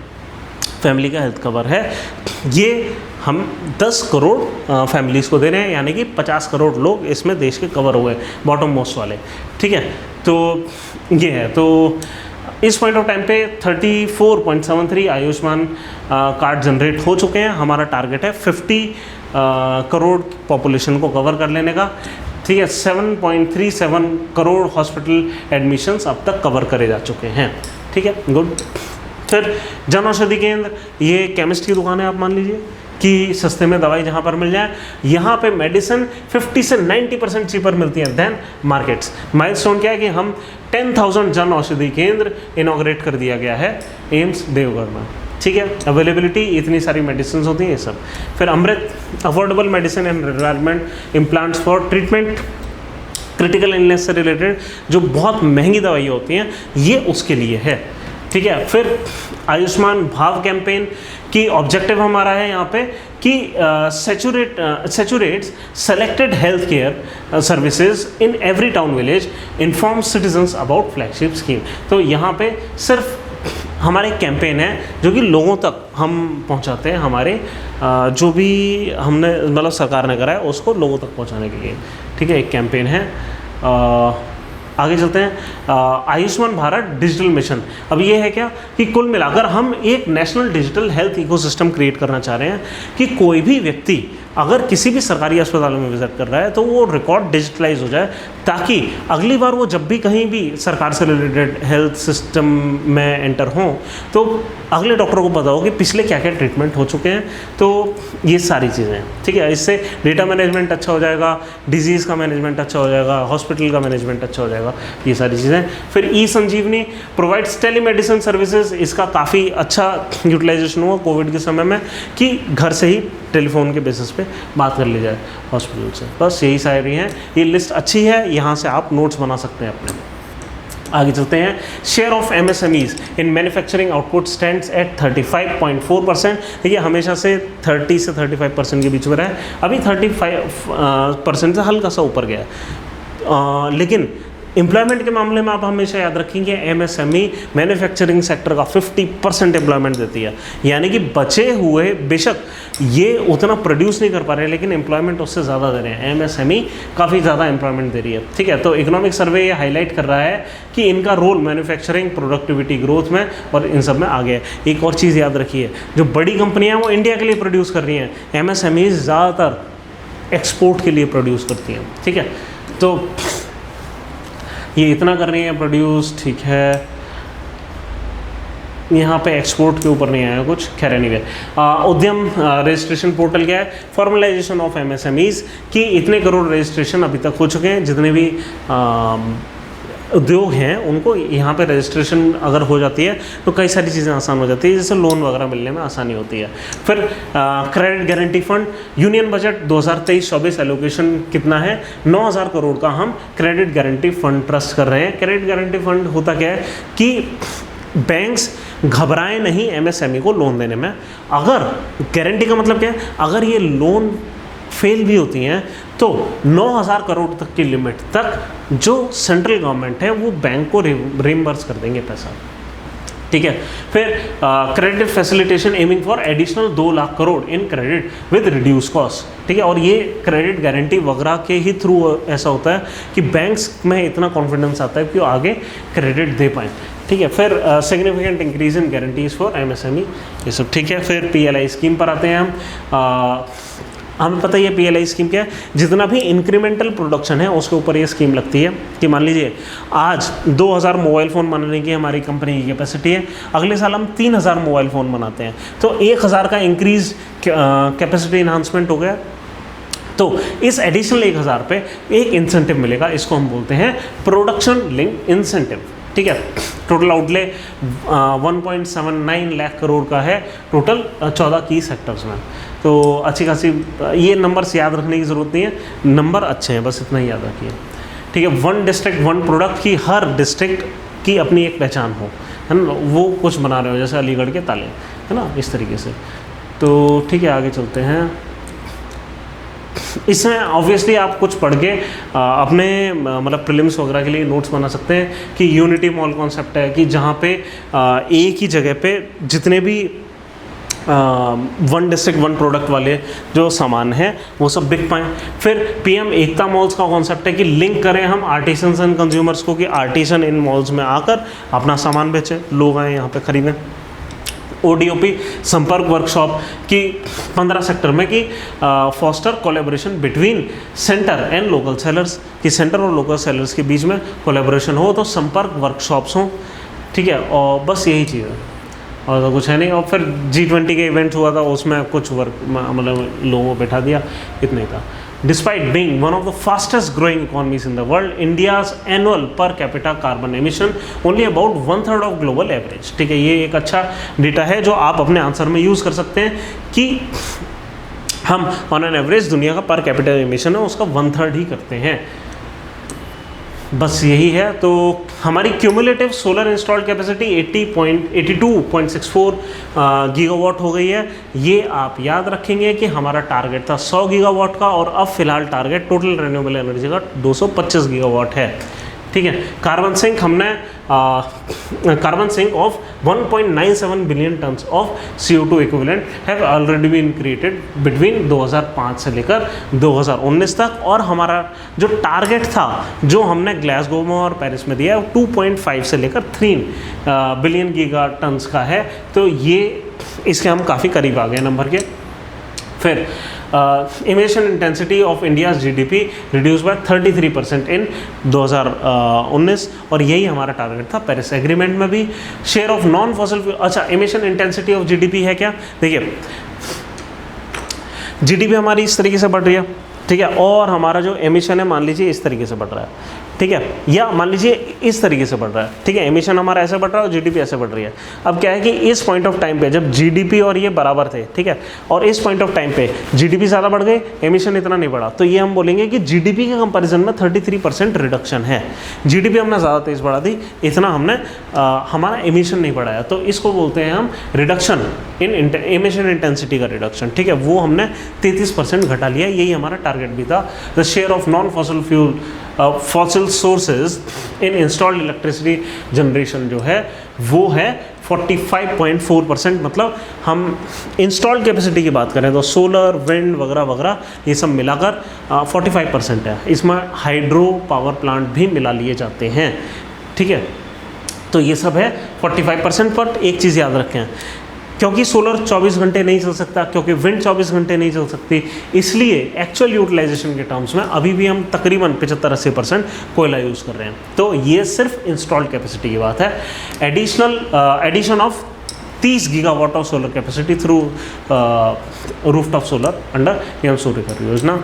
Speaker 1: फैमिली का हेल्थ कवर है। ये हम 10 करोड़ फैमिलीज़ को दे रहे हैं, यानी कि 50 करोड़ लोग इसमें देश के कवर हुए, बॉटम मोस्ट वाले, ठीक है। तो ये है, तो इस पॉइंट ऑफ टाइम पे 34.73 आयुष्मान कार्ड जनरेट हो चुके हैं। हमारा टारगेट है 50 करोड़ पॉपुलेशन को कवर कर लेने का, ठीक है। 7.37 करोड़ हॉस्पिटल एडमिशन्स अब तक कवर करे जा चुके हैं, ठीक है, गुड। फिर जन औषधि केंद्र, ये केमिस्ट की दुकान है, आप मान लीजिए कि सस्ते में दवाई जहाँ पर मिल जाए। यहाँ पे मेडिसिन 50 से 90% चीपर मिलती है देन मार्केट्स। माइलस्टोन क्या है कि हम 10,000 जन औषधि केंद्र इनॉग्रेट कर दिया गया है एम्स देवगढ़ में, ठीक है। अवेलेबिलिटी इतनी सारी मेडिसिन होती हैं ये सब। फिर Amrit, affordable medicine and requirement implants for treatment critical illness से रिलेटेड जो बहुत महंगी दवाइयाँ होती हैं, ये उसके लिए है, ठीक है। फिर आयुष्मान भाव कैंपेन की ऑब्जेक्टिव हमारा है यहाँ पे कि सैचुरेट्स selected health care services in every town village, inform citizens about flagship scheme. तो यहाँ पे सिर्फ हमारे कैंपेन है जो कि लोगों तक हम पहुँचाते हैं, हमारे जो भी हमने मतलब सरकार ने करा है उसको लोगों तक पहुँचाने के लिए, ठीक है, एक कैंपेन है। आगे चलते हैं। आयुष्मान भारत डिजिटल मिशन, अब ये है क्या कि कुल मिलाकर हम एक national digital health ecosystem create करना चाह रहे हैं कि कोई भी व्यक्ति अगर किसी भी सरकारी अस्पताल में विजिट कर रहा है तो वो रिकॉर्ड डिजिटलाइज हो जाए, ताकि अगली बार वो जब भी कहीं भी सरकार से रिलेटेड हेल्थ सिस्टम में एंटर हों तो अगले डॉक्टर को पता हो कि पिछले क्या क्या ट्रीटमेंट हो चुके हैं। तो ये सारी चीज़ें, ठीक है, इससे डेटा मैनेजमेंट अच्छा हो जाएगा, डिजीज़ का मैनेजमेंट अच्छा हो जाएगा, हॉस्पिटल का मैनेजमेंट अच्छा हो जाएगा, ये सारी चीज़ें। फिर ई संजीवनी प्रोवाइड्स टेलीमेडिसिन सर्विसेज, इसका काफ़ी अच्छा यूटिलाइजेशन हुआ कोविड के समय में कि घर से ही टेलीफोन के बेसिस पे बात कर ली जाए हॉस्पिटल से। बस यही सारी हैं, ये लिस्ट अच्छी है, यहाँ से आप नोट्स बना सकते हैं अपने। आगे चलते हैं। Share of MSMEs in manufacturing output stands eight 35.4%। देखिए हमेशा से 30 से 35% के बीच में रहा है, अभी 35% से हल्का सा ऊपर गया है। लेकिन एम्प्लॉयमेंट के मामले में आप हमेशा याद रखेंगे एमएसएमई मैन्युफैक्चरिंग सेक्टर का 50% एम्प्लॉयमेंट देती है, यानी कि बचे हुए बेशक ये उतना प्रोड्यूस नहीं कर पा रहे हैं लेकिन एम्प्लॉयमेंट उससे ज़्यादा दे रहे हैं। एमएसएमई काफ़ी ज़्यादा एम्प्लॉयमेंट दे रही है, ठीक है। तो इकोनॉमिक सर्वे ये हाईलाइट कर रहा है कि इनका रोल मैन्युफैक्चरिंग प्रोडक्टिविटी ग्रोथ में और इन सब में आगे है। एक और चीज़ याद रखिए, जो बड़ी कंपनियाँ हैं वो इंडिया के लिए प्रोड्यूस कर रही हैं, एमएसएमई ज़्यादातर एक्सपोर्ट के लिए प्रोड्यूस करती हैं, ठीक है। तो ये इतना कर रही है प्रोड्यूस, ठीक है। यहाँ पे एक्सपोर्ट के ऊपर नहीं आया कुछ, खैर एनीवे। उद्यम रजिस्ट्रेशन पोर्टल क्या है, फॉर्मलाइजेशन ऑफ एमएसएमईज की इतने करोड़ रजिस्ट्रेशन अभी तक हो चुके हैं। जितने भी उद्योग हैं उनको यहाँ पे रजिस्ट्रेशन अगर हो जाती है तो कई सारी चीज़ें आसान हो जाती है, जैसे लोन वगैरह मिलने में आसानी होती है। फिर credit guarantee fund, union budget 2023-24 allocation कितना है, 9,000 करोड़ का हम क्रेडिट गारंटी फंड ट्रस्ट कर रहे हैं। क्रेडिट गारंटी फंड होता क्या है कि बैंक्स घबराएं नहीं एमएसएमई को लोन देने में। अगर गारंटी का मतलब क्या है, अगर ये लोन फेल भी होती हैं तो 9,000 करोड़ तक की लिमिट तक जो सेंट्रल गवर्नमेंट है वो बैंक को रिम्बर्स कर देंगे पैसा, ठीक है। फिर credit facilitation aiming for additional 2 lakh crore in credit with reduce cost, ठीक है। और ये क्रेडिट गारंटी वगैरह के ही थ्रू ऐसा होता है कि बैंक्स में इतना कॉन्फिडेंस आता है कि वो आगे क्रेडिट दे पाएँ, ठीक है। फिर significant increase in guarantees for MSME, ये सब ठीक है। फिर पीएलआई स्कीम पर आते हैं हम। हमें पता ही है पीएलआई स्कीम क्या है, जितना भी इंक्रीमेंटल प्रोडक्शन है उसके ऊपर ये स्कीम लगती है कि मान लीजिए आज 2,000 मोबाइल फ़ोन बनाने की हमारी कंपनी की कैपेसिटी है, अगले साल हम 3,000 मोबाइल फ़ोन बनाते हैं तो 1,000 का इंक्रीज कैपेसिटी इन्हांसमेंट हो गया। तो इस एडिशनल 1,000 पे एक इंसेंटिव मिलेगा, इसको हम बोलते हैं प्रोडक्शन लिंक इंसेंटिव, ठीक है। टोटल आउटले 1.79 लाख करोड़ का है टोटल 14 की सेक्टर्स में। तो अच्छी खासी ये नंबर्स याद रखने की ज़रूरत नहीं है, नंबर अच्छे हैं, बस इतना ही याद रखिए, ठीक है। 1 डिस्ट्रिक्ट 1 प्रोडक्ट की हर डिस्ट्रिक्ट की अपनी एक पहचान हो, है ना, वो कुछ बना रहे हो जैसे अलीगढ़ के ताले, है ना, इस तरीके से। तो ठीक है, आगे चलते हैं। इसमें ऑब्वियसली आप कुछ पढ़ के अपने मतलब प्रीलिम्स वगैरह के लिए नोट्स बना सकते हैं कि यूनिटी मॉल कॉन्सेप्ट है कि जहाँ पे एक ही जगह पे जितने भी 1 डिस्ट्रिक्ट 1 प्रोडक्ट वाले जो सामान हैं वो सब बिक पाएँ। फिर पीएम एकता मॉल्स का कॉन्सेप्ट है कि लिंक करें हम आर्टिसंस एंड कंज्यूमर्स को, कि आर्टिसन इन मॉल्स में आकर अपना सामान बेचें, लोग आएँ यहाँ पे ख़रीदें। ओडीओपी संपर्क वर्कशॉप की 15 सेक्टर में कि foster collaboration between centre and local sellers, कि सेंटर और लोकल सेलर्स के बीच में कोलैबोरेशन हो तो संपर्क वर्कशॉप्स हों, ठीक है। और बस यही चीज़ है और तो कुछ है नहीं। और फिर G20 के इवेंट हुआ था, उसमें कुछ वर्क मतलब लोगों को बैठा दिया, इतना ही था। Despite being one of the fastest growing economies in the world, India's annual per capita carbon emission only about 1/3 of global average, ठीक है। ये एक अच्छा डेटा है जो आप अपने आंसर में यूज़ कर सकते हैं कि हम ऑन एन एवरेज दुनिया का पर कैपिटा एमिशन है उसका 1/3 ही करते हैं, बस यही है। तो हमारी cumulative solar installed capacity 82.64 gigawatt हो गई है। ये आप याद रखेंगे कि हमारा टारगेट था 100 गीगावाट का और अब फिलहाल टारगेट टोटल रिन्यूएबल एनर्जी का 225 गीगावाट है, ठीक है। कार्बन सिंक हमने carbon sink of 1.97 billion tons of CO2 equivalent have already been created between 2005 से लेकर 2019 तक। और हमारा जो टारगेट था जो हमने ग्लासगो में और पेरिस में दिया है 2.5 से लेकर 3 बिलियन गीगा टन्स का है। तो ये इसके हम काफ़ी करीब आ गए नंबर के। फिर emission intensity of India's GDP reduce by 33% इन 2019 और यही हमारा टारगेट था पेरिस एग्रीमेंट में भी। Share of non fossil fuel, अच्छा इमिशन इंटेंसिटी ऑफ GDP है क्या, देखिए GDP हमारी इस तरीके से बढ़ रही है, ठीक है, और हमारा जो एमिशन है मान लीजिए इस तरीके से बढ़ रहा है, ठीक है, या मान लीजिए इस तरीके से बढ़ रहा है, ठीक है, एमिशन हमारा ऐसे बढ़ रहा है और जीडीपी ऐसे बढ़ रही है। अब क्या है कि इस पॉइंट ऑफ टाइम पे जब जीडीपी और ये बराबर थे, ठीक है, और इस पॉइंट ऑफ टाइम पे जीडीपी ज़्यादा बढ़ गई, एमिशन इतना नहीं बढ़ा, तो ये हम बोलेंगे कि जीडीपी के कंपैरिजन में 33% रिडक्शन है। जीडीपी हमने ज़्यादा तेज़ बढ़ा दी, इतना हमने हमारा एमिशन नहीं बढ़ाया, तो इसको बोलते हैं हम रिडक्शन इन एमिशन इंटेंसिटी का रिडक्शन, ठीक है, वो हमने 33% घटा लिया। यही हमारा टारगेट भी था। The share of non fossil fuel fossil sources in installed electricity generation जो है वो है 45.4%। मतलब हम इंस्टॉल्ड कैपेसिटी की बात करें तो सोलर, विंड वगैरह वगैरह ये सब मिलाकर 45% है। इसमें हाइड्रो पावर प्लांट भी मिला लिए जाते हैं, ठीक है, तो ये सब है 45%। पर एक चीज़ याद रखें, क्योंकि सोलर 24 घंटे नहीं चल सकता, क्योंकि विंड 24 घंटे नहीं चल सकती, इसलिए एक्चुअल यूटिलाइजेशन के टर्म्स में अभी भी हम तकरीबन 75-80% कोयला यूज़ कर रहे हैं। तो ये सिर्फ इंस्टॉल्ड कैपेसिटी की बात है। Addition of 30 gigawatt of solar capacity through rooftop solar under PM Surya Ghar Yojana,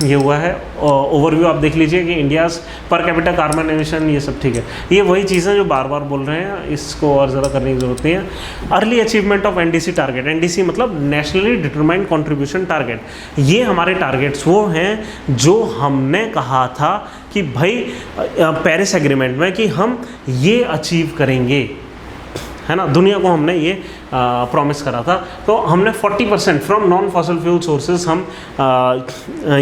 Speaker 1: ये हुआ है। ओवरव्यू आप देख लीजिए कि India's per capita carbon emission, ये सब ठीक है। ये वही चीज़ें जो बार बार बोल रहे हैं, इसको और ज़्यादा करने की ज़रूरत नहीं है। Early achievement of NDC target, NDC मतलब नेशनली डिटरमाइंड कंट्रीब्यूशन टारगेट। ये हमारे टारगेट्स वो हैं जो हमने कहा था कि भाई पेरिस एग्रीमेंट में कि हम ये अचीव करेंगे, है ना, दुनिया को हमने ये प्रॉमिस करा था। तो हमने 40% from non fossil fuel sources हम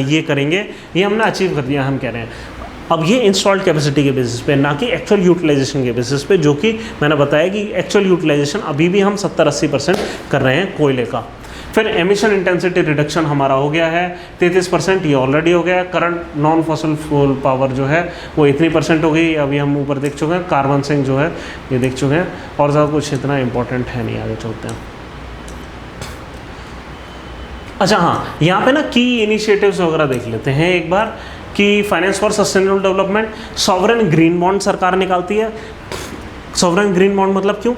Speaker 1: ये करेंगे, ये हमने अचीव कर दिया, हम कह रहे हैं। अब ये इंस्टॉल्ड कैपेसिटी के बेसिस पे, ना कि एक्चुअल यूटिलाइजेशन के बेसिस पे, जो कि मैंने बताया कि एक्चुअल यूटिलाइजेशन अभी भी हम 70-80% कर रहे हैं कोयले का। फिर एमिशन इंटेंसिटी रिडक्शन हमारा हो गया है 33%, ये ऑलरेडी हो गया है। Current non fossil fuel power जो है वो इतनी % हो गई, अभी हम ऊपर देख चुके हैं। कार्बन सिंक जो है ये देख चुके हैं, और ज़्यादा कुछ इतना इंपॉर्टेंट है नहीं, आगे चलते हैं। अच्छा हाँ, यहाँ पे ना की इनिशिएटिव्स वगैरह देख लेते हैं एक बार कि finance for sustainable development, sovereign green bond सरकार निकालती है। सॉवरेन ग्रीन बॉन्ड मतलब क्यों?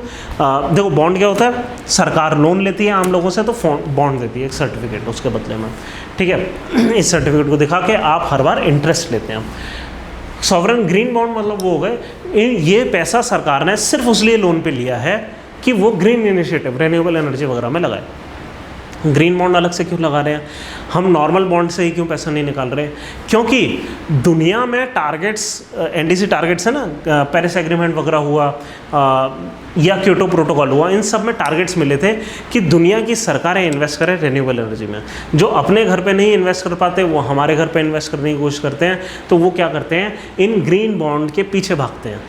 Speaker 1: देखो बॉन्ड क्या होता है, सरकार लोन लेती है आम लोगों से तो बॉन्ड देती है एक सर्टिफिकेट उसके बदले में, ठीक है। इस सर्टिफिकेट को दिखा के आप हर बार इंटरेस्ट लेते हैं। सॉवरेन ग्रीन बॉन्ड मतलब वो हो गए, ये पैसा सरकार ने सिर्फ उस लिए लोन पे लिया है कि वो ग्रीन इनिशिएटिव, रिन्यूएबल एनर्जी वगैरह में लगाए। ग्रीन बॉन्ड अलग से क्यों लगा रहे हैं? हम नॉर्मल बॉन्ड से ही क्यों पैसा नहीं निकाल रहे? क्योंकि दुनिया में टारगेट्स, एनडीसी टारगेट्स है ना, पेरिस एग्रीमेंट वगैरह हुआ या क्योटो प्रोटोकॉल हुआ, इन सब में टारगेट्स मिले थे कि दुनिया की सरकारें इन्वेस्ट करें रिन्यूएबल एनर्जी में। जो अपने घर पे नहीं इन्वेस्ट कर पाते वो हमारे घर पे इन्वेस्ट करने की कोशिश करते हैं, तो वो क्या करते हैं, इन ग्रीन बॉन्ड के पीछे भागते हैं,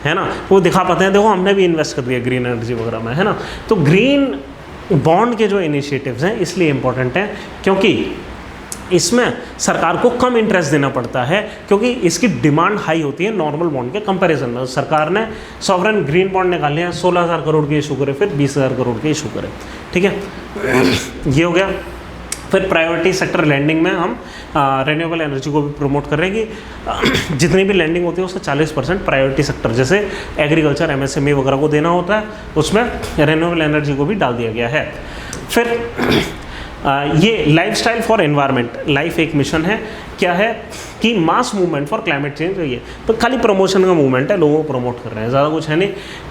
Speaker 1: है ना। वो दिखा पाते हैं देखो हमने भी इन्वेस्ट कर दिया ग्रीन एनर्जी वगैरह में, है ना। तो ग्रीन बॉन्ड के जो इनिशिएटिव्स हैं इसलिए इम्पोर्टेंट हैं क्योंकि इसमें सरकार को कम इंटरेस्ट देना पड़ता है, क्योंकि इसकी डिमांड हाई होती है नॉर्मल बॉन्ड के कंपैरिजन में। सरकार ने सॉवरेन ग्रीन बॉन्ड निकाले हैं, 16,000 करोड़ के इशू करे, फिर 20,000 करोड़ के इशू करे, ठीक है। ये हो गया। फिर प्रायोरिटी सेक्टर लैंडिंग में हम रिन्यूएबल एनर्जी को भी प्रमोट कर रहे हैं कि जितनी भी लैंडिंग होती है उसका 40% प्रायोरिटी सेक्टर, जैसे एग्रीकल्चर, एमएसएमई वगैरह को देना होता है, उसमें रिन्यूएबल एनर्जी को भी डाल दिया गया है। फिर ये लाइफस्टाइल फॉर एनवायरनमेंट, लाइफ एक मिशन है, क्या है कि mass movement for climate change है। ये तो खाली प्रमोशन का मूवमेंट है, लोगों को प्रमोट कर रहे हैं, ज़्यादा कुछ है नहीं।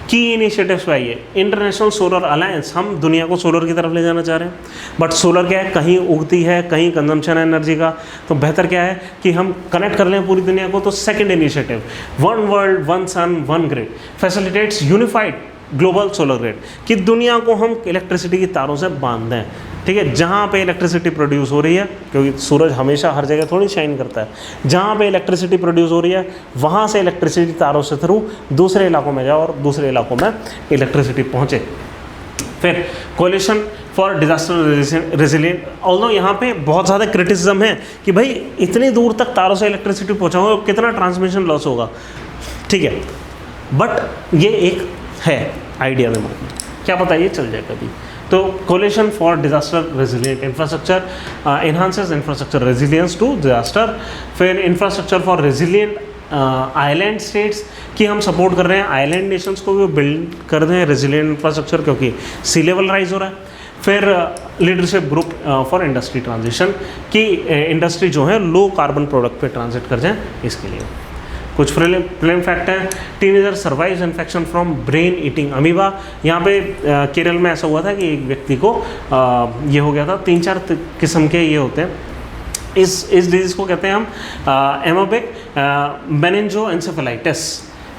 Speaker 1: की इनिशिएटिव्स पे आइए, इंटरनेशनल सोलर अलायंस, हम दुनिया को सोलर की तरफ ले जाना चाह रहे हैं। बट सोलर क्या है, कहीं उगती है, कहीं कंजम्पशन है एनर्जी का, तो बेहतर क्या है कि हम कनेक्ट कर लें पूरी दुनिया को। तो second initiative, one world one sun one grid facilitates unified global solar grid, कि दुनिया को हम इलेक्ट्रिसिटी की तारों से बांध दें, ठीक है। जहाँ पे इलेक्ट्रिसिटी प्रोड्यूस हो रही है, क्योंकि सूरज हमेशा हर जगह थोड़ी शाइन करता है, जहाँ पे इलेक्ट्रिसिटी प्रोड्यूस हो रही है वहाँ से इलेक्ट्रिसिटी तारों से थ्रू दूसरे इलाकों में जाए और दूसरे इलाकों में इलेक्ट्रिसिटी पहुँचे। फिर coalition for disaster resilient, although यहाँ पे बहुत ज़्यादा क्रिटिसिज्म है कि भाई इतनी दूर तक तारों से इलेक्ट्रिसिटी पहुँचाओ, कितना ट्रांसमिशन लॉस होगा, ठीक है। बट ये एक है आइडिया में, क्या पता ये चल जाए कभी। तो coalition for disaster resilient infrastructure enhances infrastructure resilience to disaster. फिर infrastructure for resilient island states की हम सपोर्ट कर रहे हैं, आइलैंड नेशंस को भी बिल्ड कर रहे हैं रेजिलिएंट इंफ्रास्ट्रक्चर, क्योंकि सी लेवल राइज हो रहा है। फिर leadership group for industry transition, की इंडस्ट्री जो है लो कार्बन प्रोडक्ट पे ट्रांजिट कर जाएं, इसके लिए। कुछ प्रिलिम फैक्ट हैं। Teenager survives infection from brain eating amoeba. यहाँ पे केरल में ऐसा हुआ था कि एक व्यक्ति को ये हो गया था। 3-4 किस्म के ये होते हैं। इस डिजीज़ को कहते हैं हम एमोबिक मेनिंजोएन्सेफेलाइटिस,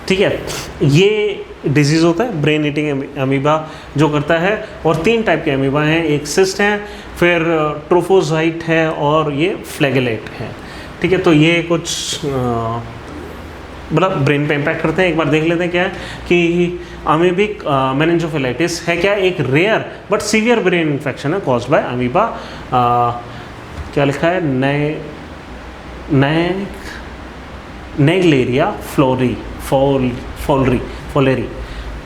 Speaker 1: ठीक है। ये डिजीज़ होता है ब्रेन ईटिंग अमीबा जो करता है, और 3 टाइप के अमीबा हैं, एक सिस्ट है, फिर ट्रोफोजाइट है, और ये फ्लैगेलेट है, ठीक है। तो ये कुछ मतलब ब्रेन पे इम्पैक्ट करते हैं। एक बार देख लेते हैं क्या है कि अमीबिक मेनिंजोफेलाइटिस है क्या, एक rare but severe brain infection है कॉज्ड बाय अमीबा। क्या लिखा है, नेगलेरिया फोलेरी,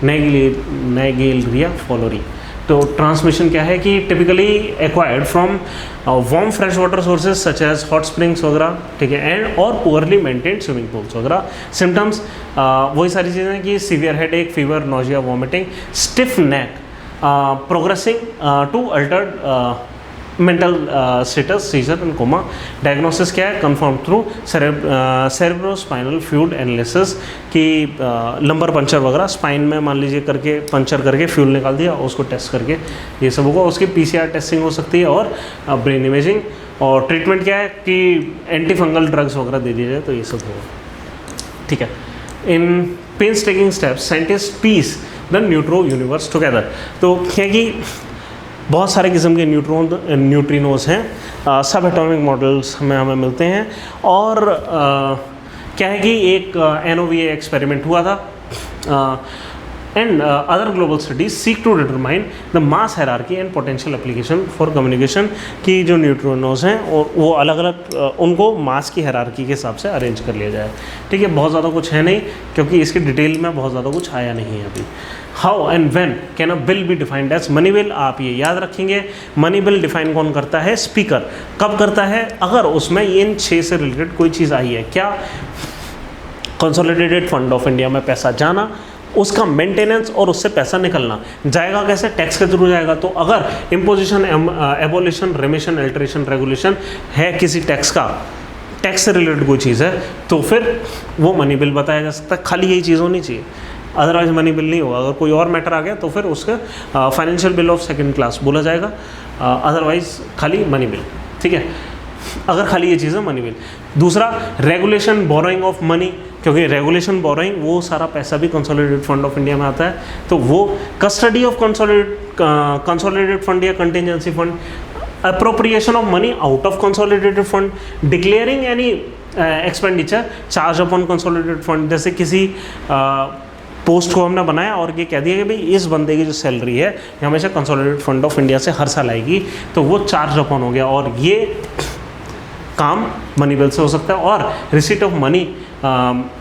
Speaker 1: नेगलेरिया फोलेरी। तो ट्रांसमिशन क्या है कि typically acquired from warm fresh water sources such as hot springs वगैरह, ठीक है, एंड और पुअरली मेंटेन्ड स्विमिंग पूल्स वगैरह। सिम्टम्स वही सारी चीज़ें कि severe headache, fever, nausea, vomiting, stiff neck, progressing to altered mental status, seizure and coma. Diagnosis क्या है, confirm through cerebrospinal fluid analysis की लंबर पंचर वगैरह स्पाइन में मान लीजिए करके पंचर करके फ्यूल निकाल दिया, उसको टेस्ट करके ये सब होगा। उसकी PCR टेस्टिंग हो सकती है और ब्रेन इमेजिंग। और ट्रीटमेंट क्या है कि एंटी फंगल ड्रग्स वगैरह दे दिए जाए, तो ये सब होगा, ठीक है। In painstaking steps scientist piece the neutrino universe together. तो क्या कि बहुत सारे किस्म के न्यूट्रिनोज हैं, सब एटॉमिक मॉडल्स हमें मिलते हैं। और क्या है कि एक NOVA एक्सपेरिमेंट हुआ था, and other global studies seek to determine the mass hierarchy and potential application for communication, की जो न्यूट्रिनोज हैं और वो अलग अलग उनको मास की हायरार्की के हिसाब से अरेंज कर लिया जाए, ठीक है। बहुत ज़्यादा कुछ है नहीं, क्योंकि इसकी डिटेल में बहुत ज़्यादा कुछ आया नहीं है अभी। How and when can a bill be defined as money bill, आप ये याद रखेंगे। मनी बिल डिफाइन कौन करता है, स्पीकर। कब करता है, अगर उसमें इन 6 से रिलेटेड कोई चीज़ आई है। क्या, कंसोलिडेटेड फंड ऑफ इंडिया में पैसा जाना, उसका मेंटेनेंस और उससे पैसा निकलना। जाएगा कैसे, टैक्स के थ्रू जाएगा। तो अगर इम्पोजिशन, एबोलिशन, रेमिशन, अल्टरेशन, रेगुलेशन है किसी टैक्स का, टैक्स से रिलेटेड कोई चीज़ है, तो फिर वो मनी बिल बताया जा सकता है। खाली यही चीज़ होनी चाहिए, अदरवाइज मनी बिल नहीं होगा। अगर कोई और मैटर आ गया तो फिर उसका financial bill of second class बोला जाएगा, अदरवाइज खाली मनी बिल, ठीक है। अगर खाली ये चीज़ है मनी बिल। दूसरा, रेगुलेशन बोरोइंग ऑफ मनी, क्योंकि रेगुलेशन बोरोइंग वो सारा पैसा भी कंसोलिडेटेड फंड ऑफ इंडिया में आता है, तो वो कस्टडी ऑफ कंसोलिडेटेड फंड या contingency fund, appropriation of money out of consolidated fund, declaring any expenditure charge upon consolidated fund. जैसे किसी पोस्ट को हमने बनाया और ये कह दिया कि भाई इस बंदे की जो सैलरी है ये हमेशा कंसोलिडेटेड फंड ऑफ इंडिया से हर साल आएगी, तो वो चार्ज अपॉन हो गया, और ये काम मनी बिल से हो सकता है। और रिसीट ऑफ मनी,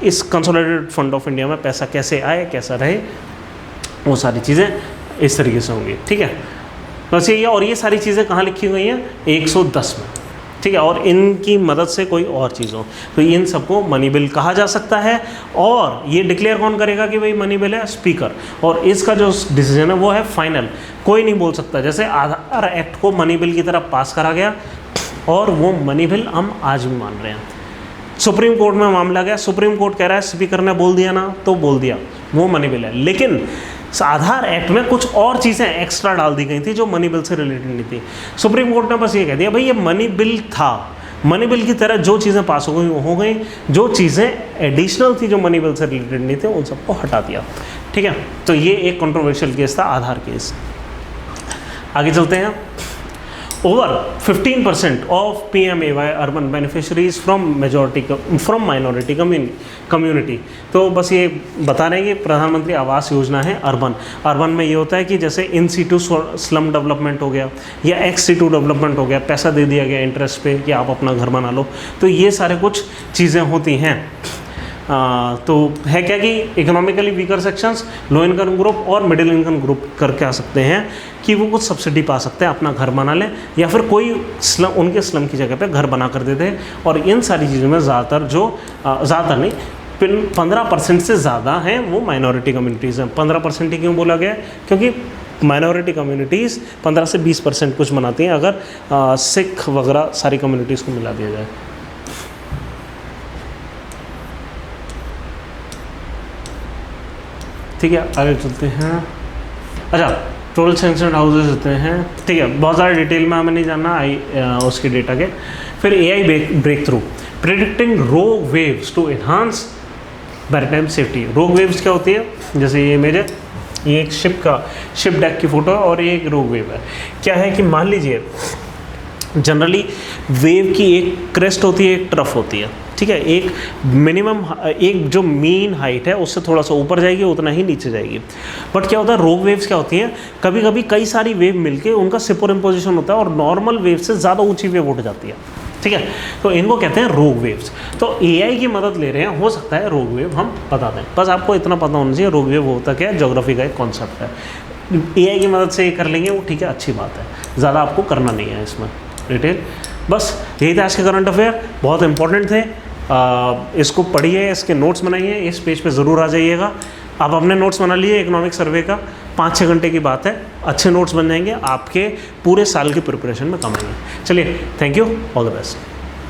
Speaker 1: इस कंसोलिडेटेड फंड ऑफ इंडिया में पैसा कैसे आए, कैसा रहे, वो सारी चीज़ें इस तरीके से होंगी, ठीक है। बस ये, और ये सारी चीज़ें कहाँ लिखी हुई हैं, 110 में, ठीक है। और इनकी मदद से कोई और चीज़ हो तो इन सबको मनी बिल कहा जा सकता है। और ये डिक्लेयर कौन करेगा कि भाई मनी बिल है, स्पीकर। और इसका जो डिसीजन है वो है फाइनल, कोई नहीं बोल सकता। जैसे आधार एक्ट को मनी बिल की तरह पास करा गया, और वो मनी बिल हम आज भी मान रहे हैं। सुप्रीम कोर्ट में मामला गया, सुप्रीम कोर्ट कह रहा है स्पीकर ने बोल दिया ना, तो बोल दिया, वो मनी बिल है। लेकिन आधार एक्ट में कुछ और चीज़ें एक्स्ट्रा डाल दी गई थी जो मनी बिल से रिलेटेड नहीं थी। सुप्रीम कोर्ट ने बस ये कह दिया भाई ये मनी बिल था, मनी बिल की तरह जो चीज़ें पास हो गई वो हो गई, जो चीज़ें एडिशनल थी जो मनी बिल से रिलेटेड नहीं थे उन सबको हटा दिया, ठीक है। तो ये एक कंट्रोवर्शियल केस था, आधार केस। आगे चलते हैं। Over 15% of PMAY urban beneficiaries from minority community. तो बस ये बता रहे हैं कि प्रधानमंत्री आवास योजना है अर्बन में ये होता है कि जैसे इन सीटू स्लम डेवलपमेंट हो गया या एक्स सीटू डेवलपमेंट हो गया, पैसा दे दिया गया इंटरेस्ट पे कि आप अपना घर बना लो, तो ये सारे कुछ चीज़ें होती हैं। तो है क्या कि economically weaker sections, low income group और मिडिल इनकम ग्रुप करके आ सकते हैं कि वो कुछ सब्सिडी पा सकते हैं, अपना घर बना लें, या फिर कोई स्लम, उनके स्लम की जगह पे घर बना कर देते हैं। और इन सारी चीज़ों में ज़्यादातर नहीं, 15% से ज़्यादा हैं वो माइनॉरिटी कम्युनिटीज़ हैं। 15% ही क्यों बोला गया, क्योंकि माइनॉरिटी कम्युनिटीज़ 15 से 20% कुछ बनाती हैं अगर सिख वगैरह सारी कम्युनिटीज़ को मिला दिया जाए। ठीक है, आगे चलते हैं। अच्छा, टोटल सैंक्शनड हाउसेज होते हैं, ठीक है, बहुत ज़्यादा डिटेल में हमें नहीं जानना उसके डेटा के। फिर AI breakthrough predicting rogue waves to enhance maritime safety. Rogue waves क्या होती है, जैसे ये इमेज है, ये एक शिप डेक की फ़ोटो है और ये एक रोग वेव है। क्या है कि मान लीजिए जनरली वेव की एक क्रेस्ट होती है, एक ट्रफ होती है, ठीक है, एक मिनिमम, एक जो मीन हाइट है उससे थोड़ा सा ऊपर जाएगी, उतना ही नीचे जाएगी। बट क्या होता है, रोग वेव्स क्या होती हैं, कभी कभी कई सारी वेव मिलके उनका सुपर इम्पोजिशन होता है और नॉर्मल वेव से ज़्यादा ऊंची वेव उठ जाती है, ठीक है, तो इनको कहते हैं रोग वेव्स। तो AI की मदद ले रहे हैं, हो सकता है रोग वेव हम बता दें, बस आपको इतना पता होना चाहिए रोग वेव होता क्या है, ज्योग्राफी का एक कॉन्सेप्ट है। AI की मदद से ये कर लेंगे वो ठीक है, अच्छी बात है, ज़्यादा आपको करना नहीं है इसमें डिटेल। बस यही था आज के करंट अफेयर, बहुत इंपॉर्टेंट थे। इसको पढ़िए, इसके नोट्स बनाइए, इस पेज पे ज़रूर आ जाइएगा। आप अपने नोट्स बना लिए इकोनॉमिक सर्वे का, 5-6 घंटे की बात है, अच्छे नोट्स बन जाएंगे, आपके पूरे साल की प्रिपरेशन में काम आएंगे। चलिए, thank you, all the best.